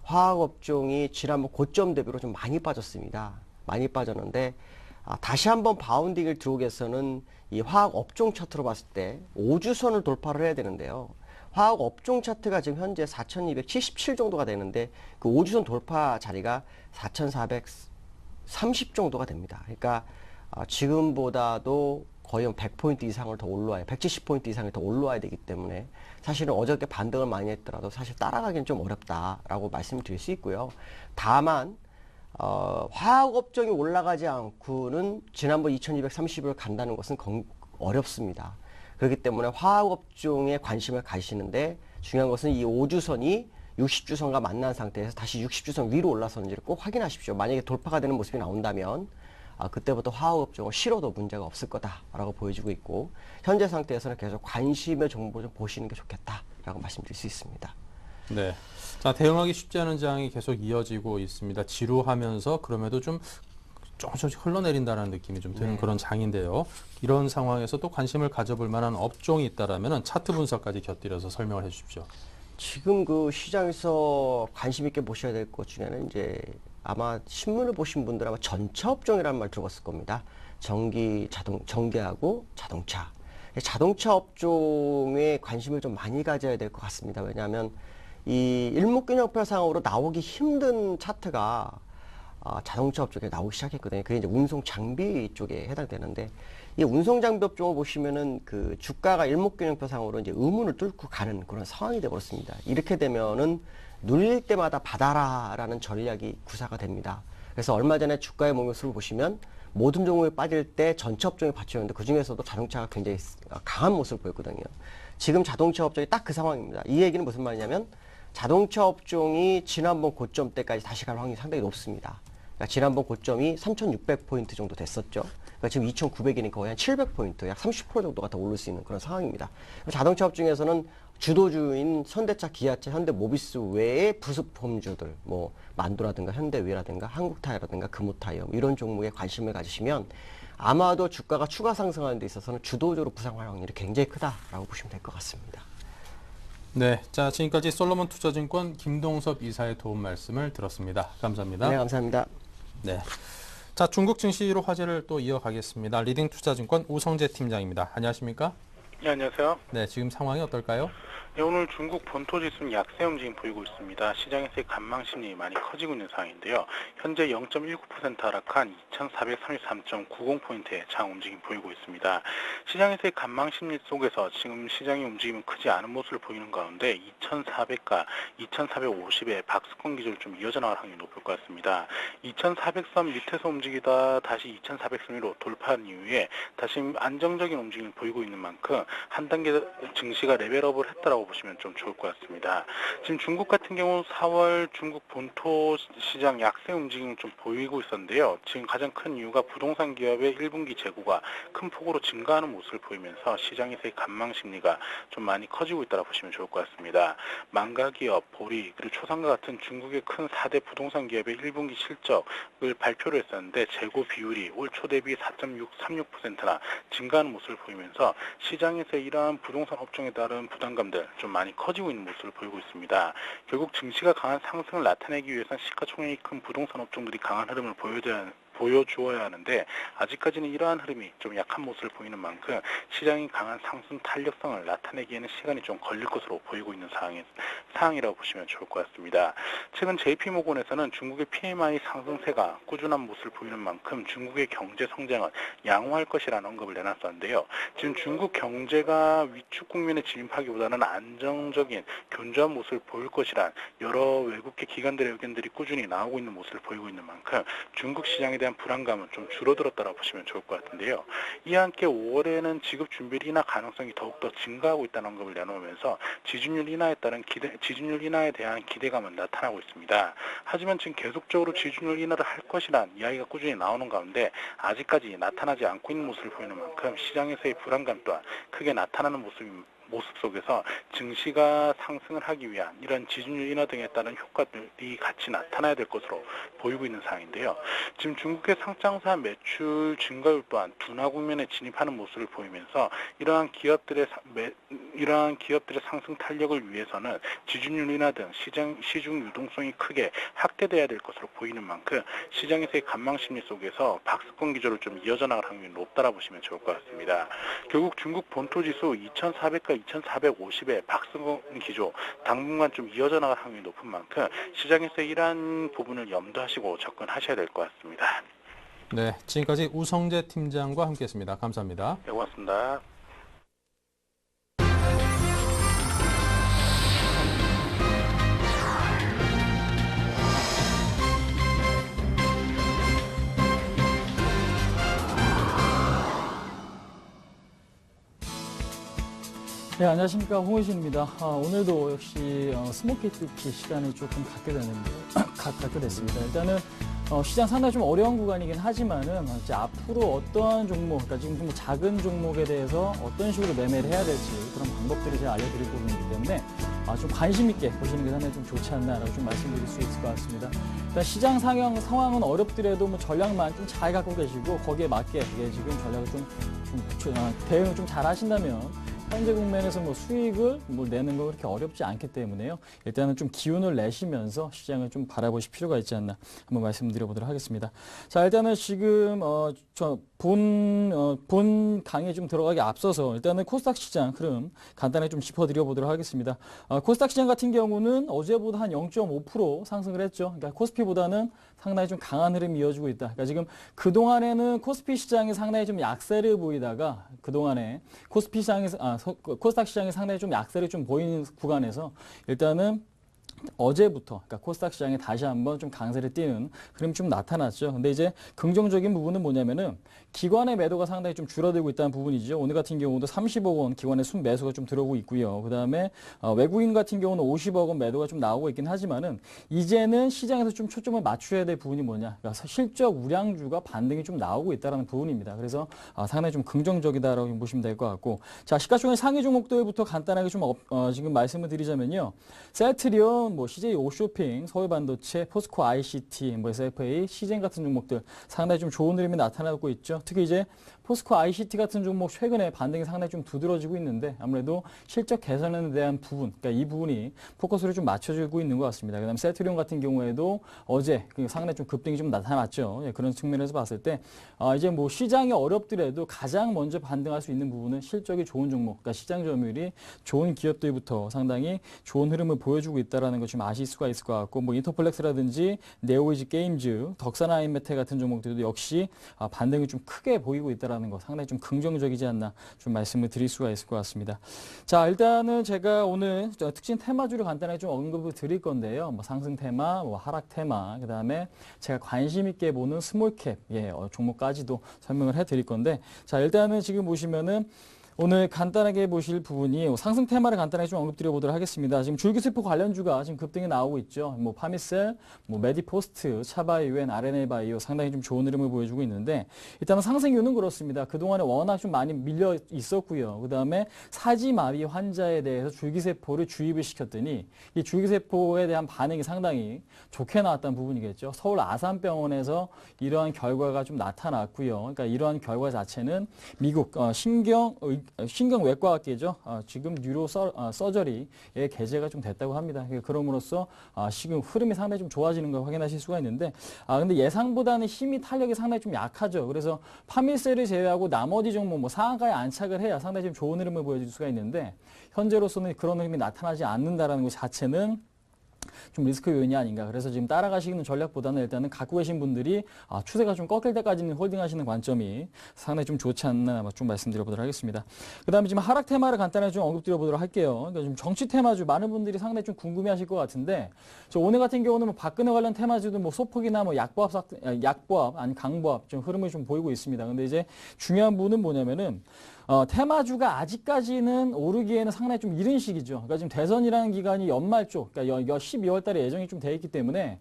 화학업종이 지난번 고점 대비로 좀 많이 빠졌습니다. 많이 빠졌는데 다시 한번 바운딩을 들어오기 위해서는 이 화학업종 차트로 봤을 때 5주선을 돌파를 해야 되는데요. 화학업종 차트가 지금 현재 4,277 정도가 되는데 그 5주선 돌파 자리가 4,430 정도가 됩니다. 그러니까 지금보다도 거의 100포인트 이상을 더 올라와야, 170포인트 이상을 더 올라와야 되기 때문에 사실은 어저께 반등을 많이 했더라도 사실 따라가기는 좀 어렵다라고 말씀을 드릴 수 있고요. 다만 화학업종이 올라가지 않고는 지난번 2230을 간다는 것은 어렵습니다. 그렇기 때문에 화학업종에 관심을 가시는데 중요한 것은 이 5주선이 60주선과 만난 상태에서 다시 60주선 위로 올라서는지를 꼭 확인하십시오. 만약에 돌파가 되는 모습이 나온다면 그때부터 화학업종을 실어도 문제가 없을 거다라고 보여지고 있고, 현재 상태에서는 계속 관심의 정보 좀 보시는 게 좋겠다라고 말씀드릴 수 있습니다. 네. 자, 대응하기 쉽지 않은 장이 계속 이어지고 있습니다. 지루하면서 그럼에도 좀 조금씩 흘러내린다는 느낌이 좀 드는 그런 장인데요. 이런 상황에서 또 관심을 가져볼 만한 업종이 있다라면 차트 분석까지 곁들여서 설명을 해 주십시오. 지금 그 시장에서 관심 있게 보셔야 될 것 중에는 이제 아마 신문을 보신 분들 아마 전차 업종이라는 말 들어봤을 겁니다. 전기하고 자동차. 자동차 업종에 관심을 좀 많이 가져야 될 것 같습니다. 왜냐하면 이 일목균형표상으로 나오기 힘든 차트가 자동차 업종에 나오기 시작했거든요. 그게 이제 운송 장비 쪽에 해당되는데, 이 운송 장비 업종을 보시면은 그 주가가 일목균형표상으로 이제 의문을 뚫고 가는 그런 상황이 되어버렸습니다. 이렇게 되면은 눌릴 때마다 받아라라는 전략이 구사가 됩니다. 그래서 얼마 전에 주가의 모습을 보시면 모든 종목이 빠질 때 전차 업종이 받쳤는데 그 중에서도 자동차가 굉장히 강한 모습을 보였거든요. 지금 자동차 업종이 딱 그 상황입니다. 이 얘기는 무슨 말이냐면 자동차 업종이 지난번 고점 때까지 다시 갈 확률이 상당히 높습니다. 그러니까 지난번 고점이 3,600포인트 정도 됐었죠. 그러니까 지금 2,900이니까 거의 한 700포인트, 약 30% 정도가 더 오를 수 있는 그런 상황입니다. 자동차 업종에서는 주도주인 현대차, 기아차, 현대모비스 외에 부속품주들, 뭐 만도라든가 현대위라든가 한국타이어라든가 금호타이어 이런 종목에 관심을 가지시면 아마도 주가가 추가 상승하는 데 있어서는 주도주로 부상할 확률이 굉장히 크다라고 보시면 될 것 같습니다. 네, 자 지금까지 솔로몬 투자증권 김동섭 이사의 도움 말씀을 들었습니다. 감사합니다. 네, 감사합니다. 네, 자 중국 증시로 화제를 또 이어가겠습니다. 리딩 투자증권 우성재 팀장입니다. 안녕하십니까? 네, 안녕하세요. 네, 지금 상황이 어떨까요? 네, 오늘 중국 본토 지수는 약세 움직임 보이고 있습니다. 시장에서의 관망 심리 많이 커지고 있는 상황인데요. 현재 0.19% 하락한 2433.90포인트의 장 움직임 보이고 있습니다. 시장에서의 관망 심리 속에서 지금 시장의 움직임은 크지 않은 모습을 보이는 가운데 2400과 2450의 박스권 기조를 좀 이어져 나갈 확률이 높을 것 같습니다. 2400선 밑에서 움직이다 다시 2400선 위로 돌파한 이후에 다시 안정적인 움직임을 보이고 있는 만큼 한 단계 증시가 레벨업을 했다라고 보시면 좀 좋을 것 같습니다. 지금 중국 같은 경우 4월 중국 본토 시장 약세 움직임을 좀 보이고 있었는데요. 지금 가장 큰 이유가 부동산 기업의 1분기 재고가 큰 폭으로 증가하는 모습을 보이면서 시장에서의 관망 심리가 좀 많이 커지고 있다고 보시면 좋을 것 같습니다. 망가기업, 보리, 그리고 초상가 같은 중국의 큰 4대 부동산 기업의 1분기 실적을 발표를 했었는데 재고 비율이 올 초 대비 4.36%나 증가하는 모습을 보이면서 시장에서 이러한 부동산 업종에 따른 부담감들 좀 많이 커지고 있는 모습을 보이고 있습니다. 결국 증시가 강한 상승을 나타내기 위해서는 시가총액이 큰 부동산 업종들이 강한 흐름을 보여주어야 하는데 아직까지는 이러한 흐름이 좀 약한 모습을 보이는 만큼 시장이 강한 상승 탄력성을 나타내기에는 시간이 좀 걸릴 것으로 보이고 있는 상황이라고 보시면 좋을 것 같습니다. 최근 JP모건에서는 중국의 PMI 상승세가 꾸준한 모습을 보이는 만큼 중국의 경제 성장은 양호할 것이라는 언급을 내놨었는데요. 지금 중국 경제가 위축 국면에 진입하기보다는 안정적인 견조한 모습을 보일 것이란 여러 외국계 기관들의 의견들이 꾸준히 나오고 있는 모습을 보이고 있는 만큼 중국 시장에 대한 불안감은 좀 줄어들었다고 보시면 좋을 것 같은데요. 이와 함께 5월에는 지급 준비율 인하 가능성이 더욱더 증가하고 있다는 언급을 내놓으면서 지준율 인하에 대한 기대감은 나타나고 있습니다. 하지만 지금 계속적으로 지준율 인하를 할 것이란 이야기가 꾸준히 나오는 가운데 아직까지 나타나지 않고 있는 모습을 보이는 만큼 시장에서의 불안감 또한 크게 나타나는 모습 속에서 증시가 상승을 하기 위한 이런 지준율 인하 등에 따른 효과들이 같이 나타나야 될 것으로 보이고 있는 상황인데요. 지금 중국의 상장사 매출 증가율 또한 둔화 국면에 진입하는 모습을 보이면서 이러한 기업들의 상승 탄력을 위해서는 지준율 인하 등 시중 유동성이 크게 확대돼야 될 것으로 보이는 만큼 시장에서의 관망 심리 속에서 박스권 기조를 좀 이어져 나갈 확률이 높다라고 보시면 좋을 것 같습니다. 결국 중국 본토 지수 2400과 2450의 박스권 기조 당분간 좀 이어져 나갈 확률이 높은 만큼 시장에서 이러한 부분을 염두하시고 접근하셔야 될 것 같습니다. 네, 지금까지 우성재 팀장과 함께했습니다. 감사합니다. 네, 고맙습니다. 네, 안녕하십니까. 홍의신입니다. 오늘도 역시 스모키티치 시간이 조금 갖게 됐습니다. 일단은 시장 상당히 좀 어려운 구간이긴 하지만은 이제 앞으로 어떠한 종목, 그러니까 지금 좀 작은 종목에 대해서 어떤 식으로 매매를 해야 될지 그런 방법들을 제가 알려드릴 부분이기 때문에 좀 관심 있게 보시는 게 상당히 좀 좋지 않나라고 좀 말씀드릴 수 있을 것 같습니다. 일단 시장 상황은 어렵더라도 뭐 전략만 좀 잘 갖고 계시고 거기에 맞게 지금 전략을 대응을 좀 잘 하신다면 현재 국면에서 뭐 수익을 내는 거 그렇게 어렵지 않기 때문에요. 일단은 좀 기운을 내시면서 시장을 좀 바라보실 필요가 있지 않나 한번 말씀드려보도록 하겠습니다. 자, 일단은 지금 본 강의에 좀 들어가기 앞서서 일단은 코스닥 시장 흐름 간단히 좀 짚어드려보도록 하겠습니다. 코스닥 시장 같은 경우는 어제보다 한 0.5% 상승을 했죠. 그러니까 코스피보다는 상당히 좀 강한 흐름이 이어지고 있다. 그러니까 지금 그동안에는 코스피 시장이 상당히 좀 약세를 보이다가 그동안에 코스닥 시장이 상당히 좀 약세를 좀 보이는 구간에서 일단은 어제부터 그러니까 코스닥 시장이 다시 한번 좀 강세를 띠는 흐름이 좀 나타났죠. 근데 이제 긍정적인 부분은 뭐냐면은 기관의 매도가 상당히 좀 줄어들고 있다는 부분이죠. 오늘 같은 경우도 30억 원 기관의 순매수가 좀 들어오고 있고요. 그다음에 외국인 같은 경우는 50억 원 매도가 좀 나오고 있긴 하지만은 이제는 시장에서 좀 초점을 맞춰야 될 부분이 뭐냐? 그러니까 실적 우량주가 반등이 좀 나오고 있다는 부분입니다. 그래서 상당히 좀 긍정적이다라고 보시면 될 것 같고, 자, 시가총액 상위 종목들부터 간단하게 좀 지금 말씀을 드리자면요. 셀트리온 보면 뭐 CJ 오쇼핑, 서울반도체, 포스코 ICT, 뭐 SFA, 시젠 같은 종목들 상당히 좀 좋은 흐름이 나타나고 있죠. 특히 이제 포스코 ICT 같은 종목 최근에 반등이 상당히 좀 두드러지고 있는데 아무래도 실적 개선에 대한 부분, 그러니까 이 부분이 포커스를 좀 맞춰주고 있는 것 같습니다. 그다음 세트리온 같은 경우에도 어제 상당히 좀 급등이 좀 나타났죠. 예, 그런 측면에서 봤을 때 이제 뭐 시장이 어렵더라도 가장 먼저 반등할 수 있는 부분은 실적이 좋은 종목, 그러니까 시장 점유율이 좋은 기업들부터 상당히 좋은 흐름을 보여주고 있다는 걸 좀 아실 수가 있을 것 같고, 뭐 인터플렉스라든지 네오이지 게임즈, 덕산아이메테 같은 종목들도 역시 반등이 좀 크게 보이고 있다는 거 상당히 좀 긍정적이지 않나 좀 말씀을 드릴 수가 있을 것 같습니다. 자, 일단은 제가 오늘 특징 테마주를 간단하게 좀 언급을 드릴 건데요. 뭐 상승 테마, 뭐 하락 테마, 그다음에 제가 관심 있게 보는 스몰캡 종목까지도 설명을 해드릴 건데, 자, 일단은 지금 보시면은 오늘 간단하게 보실 부분이 상승 테마를 간단하게 좀 언급드려 보도록 하겠습니다. 지금 줄기세포 관련주가 지금 급등이 나오고 있죠. 뭐 파미셀, 뭐 메디포스트, 차바이오엔, RNA바이오 상당히 좀 좋은 흐름을 보여주고 있는데, 일단은 상승 이유는 그렇습니다. 그동안에 워낙 좀 많이 밀려 있었고요. 그다음에 사지마비 환자에 대해서 줄기세포를 주입을 시켰더니 이 줄기세포에 대한 반응이 상당히 좋게 나왔다는 부분이겠죠. 서울 아산병원에서 이러한 결과가 좀 나타났고요. 그러니까 이러한 결과 자체는 미국 신경외과학계죠. 지금 뉴로 서저리의 개재가 좀 됐다고 합니다. 그럼으로써 지금 흐름이 상당히 좀 좋아지는 걸 확인하실 수가 있는데, 근데 예상보다는 힘이 탄력이 상당히 좀 약하죠. 그래서 파밀셀을 제외하고 나머지 종목 뭐 상한가에 안착을 해야 상당히 좀 좋은 흐름을 보여줄 수가 있는데, 현재로서는 그런 흐름이 나타나지 않는다라는 것 자체는 좀 리스크 요인이 아닌가. 그래서 지금 따라가시는 전략보다는 일단은 갖고 계신 분들이 추세가 좀 꺾일 때까지는 홀딩하시는 관점이 상당히 좀 좋지 않나 좀 말씀드려보도록 하겠습니다. 그 다음에 지금 하락 테마를 간단하게 좀 언급드려보도록 할게요. 그러니까 지금 정치 테마주 많은 분들이 상당히 좀 궁금해하실 것 같은데, 오늘 같은 경우는 뭐 박근혜 관련 테마주도 뭐 소폭이나 뭐 약보합 아니 강보합 좀 흐름을 좀 보이고 있습니다. 근데 이제 중요한 부분은 뭐냐면은 테마주가 아직까지는 오르기에는 상당히 좀 이른 시기죠. 그러니까 지금 대선이라는 기간이 연말 쪽, 그러니까 12월 달에 예정이 좀 돼 있기 때문에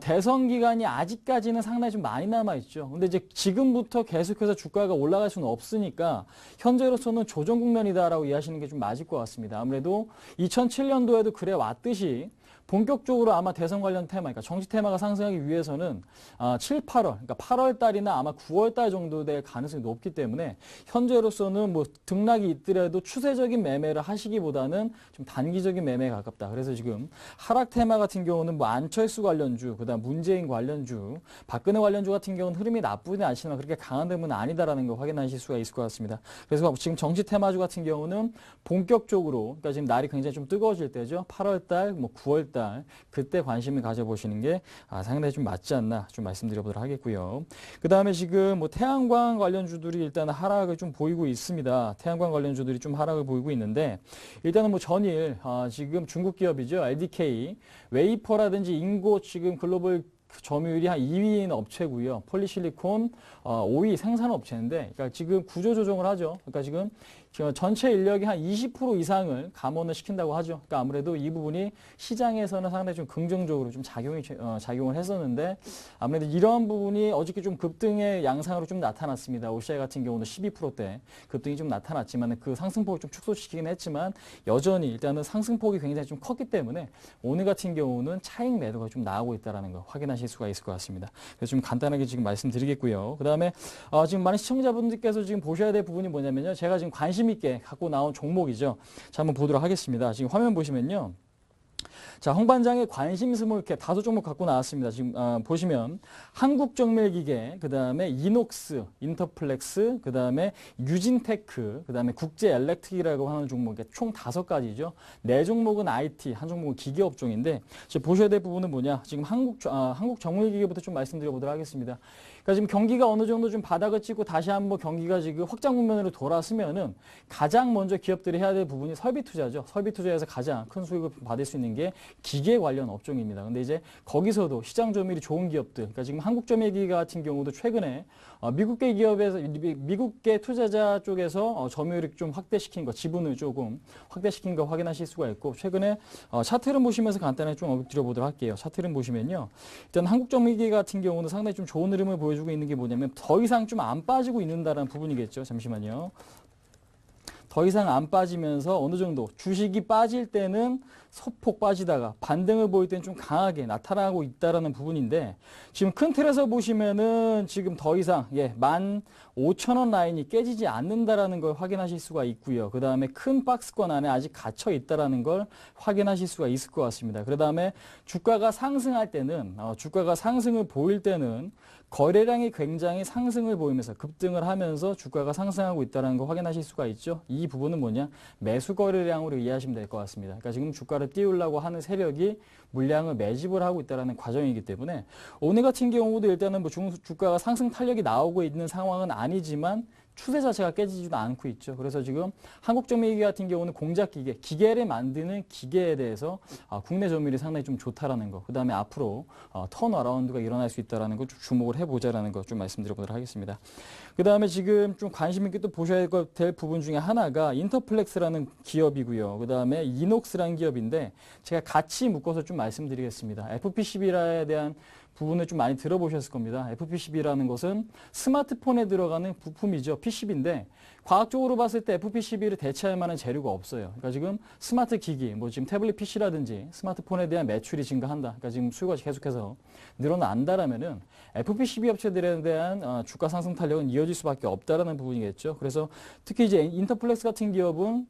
대선 기간이 아직까지는 상당히 좀 많이 남아있죠. 근데 이제 지금부터 계속해서 주가가 올라갈 수는 없으니까 현재로서는 조정 국면이다라고 이해하시는 게 좀 맞을 것 같습니다. 아무래도 2007년도에도 그래 왔듯이 본격적으로 아마 대선 관련 테마, 그러니까 정치 테마가 상승하기 위해서는 7, 8월, 그러니까 8월 달이나 아마 9월 달 정도 될 가능성이 높기 때문에 현재로서는 뭐 등락이 있더라도 추세적인 매매를 하시기보다는 좀 단기적인 매매에 가깝다. 그래서 지금 하락 테마 같은 경우는 뭐 안철수 관련주, 그다음 문재인 관련주, 박근혜 관련주 같은 경우는 흐름이 나쁘진 않지만 그렇게 강한 흐름은 아니다라는 걸 확인하실 수가 있을 것 같습니다. 그래서 지금 정치 테마주 같은 경우는 본격적으로, 그러니까 지금 날이 굉장히 좀 뜨거워질 때죠. 8월 달, 뭐 9월 달 그때 관심을 가져보시는 게 상당히 좀 맞지 않나 좀 말씀드려보도록 하겠고요. 그 다음에 지금 뭐 태양광 관련주들이 일단 하락을 좀 보이고 있습니다. 태양광 관련주들이 좀 하락을 보이고 있는데, 일단은 뭐 전일 지금 중국 기업이죠. LDK, 웨이퍼라든지 인고 지금 글로벌 점유율이 한 2위인 업체고요. 폴리실리콘 5위 생산 업체인데, 그러니까 지금 구조 조정을 하죠. 그러니까 지금 전체 인력이 한 20% 이상을 감원을 시킨다고 하죠. 그러니까 아무래도 이 부분이 시장에서는 상당히 좀 긍정적으로 좀 작용을 했었는데, 아무래도 이러한 부분이 어저께 좀 급등의 양상으로 좀 나타났습니다. OCI 같은 경우는 12%대 급등이 좀 나타났지만 그 상승폭을 좀 축소시키긴 했지만 여전히 일단은 상승폭이 굉장히 좀 컸기 때문에 오늘 같은 경우는 차익 매도가 좀 나오고 있다는 거 확인하실 수가 있을 것 같습니다. 그래서 좀 간단하게 지금 말씀드리겠고요. 그 다음에 지금 많은 시청자분들께서 지금 보셔야 될 부분이 뭐냐면요. 제가 지금 관심 있게 갖고 나온 종목이죠. 자, 한번 보도록 하겠습니다. 지금 화면 보시면요. 자, 홍반장의 관심 스몰캡 5종목 갖고 나왔습니다. 지금 보시면 한국정밀기계, 그 다음에 이녹스, 인터플렉스, 그 다음에 유진테크, 그 다음에 국제엘렉트릭이라고 하는 종목, 총 5가지죠. 4종목은 IT, 한 종목은 기계업종인데, 지금 보셔야 될 부분은 뭐냐? 지금 한국정밀기계부터 좀 말씀드려보도록 하겠습니다. 그러니까 지금 경기가 어느 정도 좀 바닥을 찍고 다시 한번 경기가 지금 확장 국면으로 돌아서면은 가장 먼저 기업들이 해야 될 부분이 설비 투자죠. 설비 투자에서 가장 큰 수익을 받을 수 있는 게 기계 관련 업종입니다. 근데 이제 거기서도 시장 점유율이 좋은 기업들, 그러니까 지금 한국점유기계 같은 경우도 최근에 미국계 기업에서 미국계 투자자 쪽에서 점유율을 좀 확대시킨 거, 지분을 조금 확대시킨 거 확인하실 수가 있고, 최근에 차트를 보시면서 간단하게 좀 언급드려보도록 할게요. 차트를 보시면요, 일단 한국점유기계 같은 경우는 상당히 좀 좋은 흐름을 보여주고 있는 게 뭐냐면 더 이상 좀 안 빠지고 있는다라는 부분이겠죠. 잠시만요. 더 이상 안 빠지면서 어느 정도 주식이 빠질 때는 소폭 빠지다가 반등을 보일 때는 좀 강하게 나타나고 있다라는 부분인데 지금 큰 틀에서 보시면은 지금 더 이상 15,000원 라인이 깨지지 않는다라는 걸 확인하실 수가 있고요. 그 다음에 큰 박스권 안에 아직 갇혀 있다라는 걸 확인하실 수가 있을 것 같습니다. 그 다음에 주가가 상승할 때는 주가가 상승을 보일 때는 거래량이 굉장히 상승을 보이면서 급등을 하면서 주가가 상승하고 있다는 거 확인하실 수가 있죠. 이 부분은 뭐냐? 매수 거래량으로 이해하시면 될 것 같습니다. 그러니까 지금 주가를 띄우려고 하는 세력이 물량을 매집을 하고 있다는 과정이기 때문에 오늘 같은 경우도 일단은 뭐 주가가 상승 탄력이 나오고 있는 상황은 아니지만 추세 자체가 깨지지도 않고 있죠. 그래서 지금 한국정밀기 같은 경우는 공작기계, 기계를 만드는 기계에 대해서 국내 점유율이 상당히 좀 좋다라는 거. 그 다음에 앞으로 턴어라운드가 일어날 수 있다라는 거 좀 주목을 해보자라는 거 좀 말씀드려보도록 하겠습니다. 그 다음에 지금 좀 관심 있게 또 보셔야 될 부분 중에 하나가 인터플렉스라는 기업이고요. 그 다음에 이녹스라는 기업인데 제가 같이 묶어서 좀 말씀드리겠습니다. FP11에 대한 부분을 좀 많이 들어보셨을 겁니다. FP11이라는 것은 스마트폰에 들어가는 부품이죠. PCB인데 과학적으로 봤을 때 FP11을 대체할 만한 재료가 없어요. 그러니까 지금 스마트 기기, 뭐 지금 태블릿 PC라든지 스마트폰에 대한 매출이 증가한다. 그러니까 지금 수요가 계속해서 늘어난다라면은 FP12 업체들에 대한 주가 상승 탄력은 이어질 수밖에 없다라는 부분이겠죠. 그래서 특히 이제 인터플렉스 같은 기업은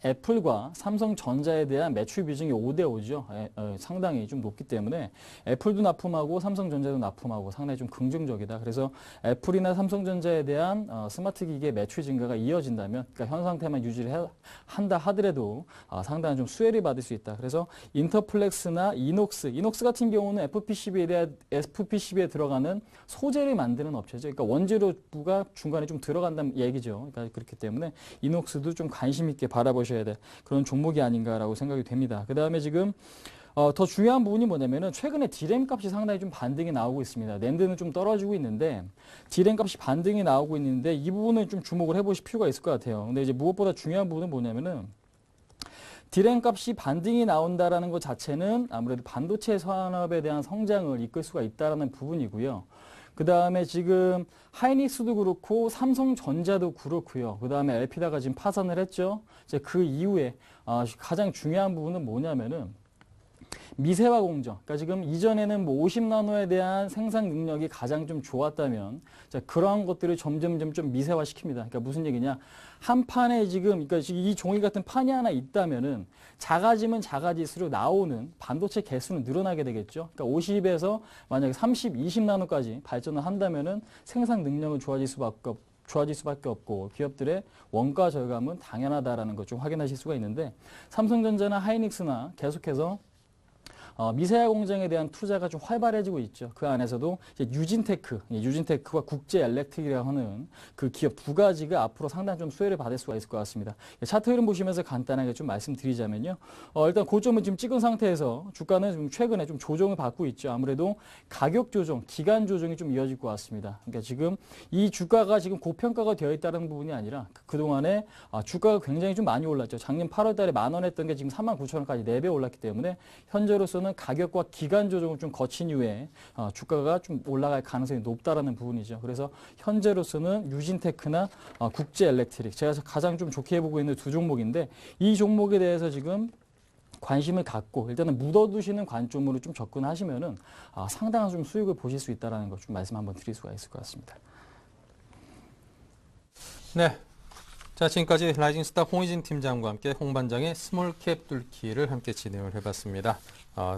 애플과 삼성전자에 대한 매출 비중이 5대5죠. 상당히 좀 높기 때문에 애플도 납품하고 삼성전자도 납품하고 상당히 좀 긍정적이다. 그래서 애플이나 삼성전자에 대한 스마트 기기의 매출 증가가 이어진다면, 그러니까 현 상태만 유지를 한다 하더라도 상당한 좀 수혜를 받을 수 있다. 그래서 인터플렉스나 이녹스 같은 경우는 FP12에 들어가는 소재를 만드는 업체죠. 그러니까 원재료부가 중간에 좀 들어간다는 얘기죠. 그러니까 그렇기 때문에 이녹스도 좀 관심 있게 바라보셔야 될 그런 종목이 아닌가라고 생각이 됩니다. 그 다음에 지금 더 중요한 부분이 뭐냐면은 최근에 디램 값이 상당히 좀 반등이 나오고 있습니다. 낸드는 좀 떨어지고 있는데 디램 값이 반등이 나오고 있는데 이 부분은 좀 주목을 해보실 필요가 있을 것 같아요. 근데 이제 무엇보다 중요한 부분은 뭐냐면은 디램 값이 반등이 나온다라는 것 자체는 아무래도 반도체 산업에 대한 성장을 이끌 수가 있다라는 부분이고요. 그 다음에 지금 하이닉스도 그렇고 삼성전자도 그렇고요. 그 다음에 엘피다가 지금 파산을 했죠. 이제 그 이후에 가장 중요한 부분은 뭐냐면은 미세화 공정. 그러니까 지금 이전에는 뭐 50나노에 대한 생산 능력이 가장 좀 좋았다면 그러한 것들을 점점 좀 미세화시킵니다. 그러니까 무슨 얘기냐? 한 판에 지금 그러니까 이 종이 같은 판이 하나 있다면은 작아지면 작아질수록 나오는 반도체 개수는 늘어나게 되겠죠. 그러니까 50에서 만약에 30, 20나노까지 발전을 한다면은 생산 능력은 좋아질 수밖에 없고 기업들의 원가 절감은 당연하다라는 것 좀 확인하실 수가 있는데 삼성전자나 하이닉스나 계속해서 미세화 공정에 대한 투자가 좀 활발해지고 있죠. 그 안에서도 이제 유진테크와 국제엘렉트릭이라고 하는 그 기업 두 가지가 앞으로 상당히 좀 수혜를 받을 수가 있을 것 같습니다. 차트 흐름 보시면서 간단하게 좀 말씀드리자면요. 일단 고점을 지금 찍은 상태에서 주가는 좀 최근에 좀 조정을 받고 있죠. 아무래도 가격 조정, 기간 조정이 좀 이어질 것 같습니다. 그러니까 지금 이 주가가 지금 고평가가 되어 있다는 부분이 아니라 그동안에 주가가 굉장히 좀 많이 올랐죠. 작년 8월 달에 10,000원 했던 게 지금 39,000원까지 4배 올랐기 때문에 현재로서는 가격과 기간 조정을 좀 거친 이후에 주가가 좀 올라갈 가능성이 높다라는 부분이죠. 그래서 현재로서는 유진테크나 국제엘렉트릭 제가 가장 좀 좋게 보고 있는 두 종목인데 이 종목에 대해서 지금 관심을 갖고 일단은 묻어두시는 관점으로 좀 접근하시면은 상당한 좀 수익을 보실 수 있다라는 것 좀 말씀 한번 드릴 수가 있을 것 같습니다. 네. 자, 지금까지 라이징스타 홍희진 팀장과 함께 홍반장의 스몰캡 뚫기를 함께 진행을 해봤습니다.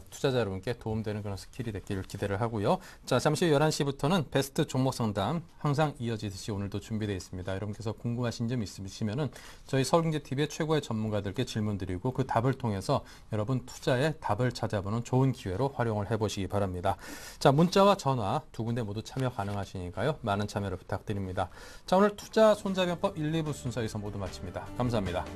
투자자 여러분께 도움되는 그런 스킬이 됐기를 기대를 하고요. 자, 잠시 후 11시부터는 베스트 종목 상담 항상 이어지듯이 오늘도 준비되어 있습니다. 여러분께서 궁금하신 점 있으시면은 저희 서울경제TV의 최고의 전문가들께 질문 드리고 그 답을 통해서 여러분 투자의 답을 찾아보는 좋은 기회로 활용을 해보시기 바랍니다. 자, 문자와 전화 두 군데 모두 참여 가능하시니까요. 많은 참여를 부탁드립니다. 자, 오늘 투자 손자병법 1, 2부 순서에서 모두 마칩니다. 감사합니다.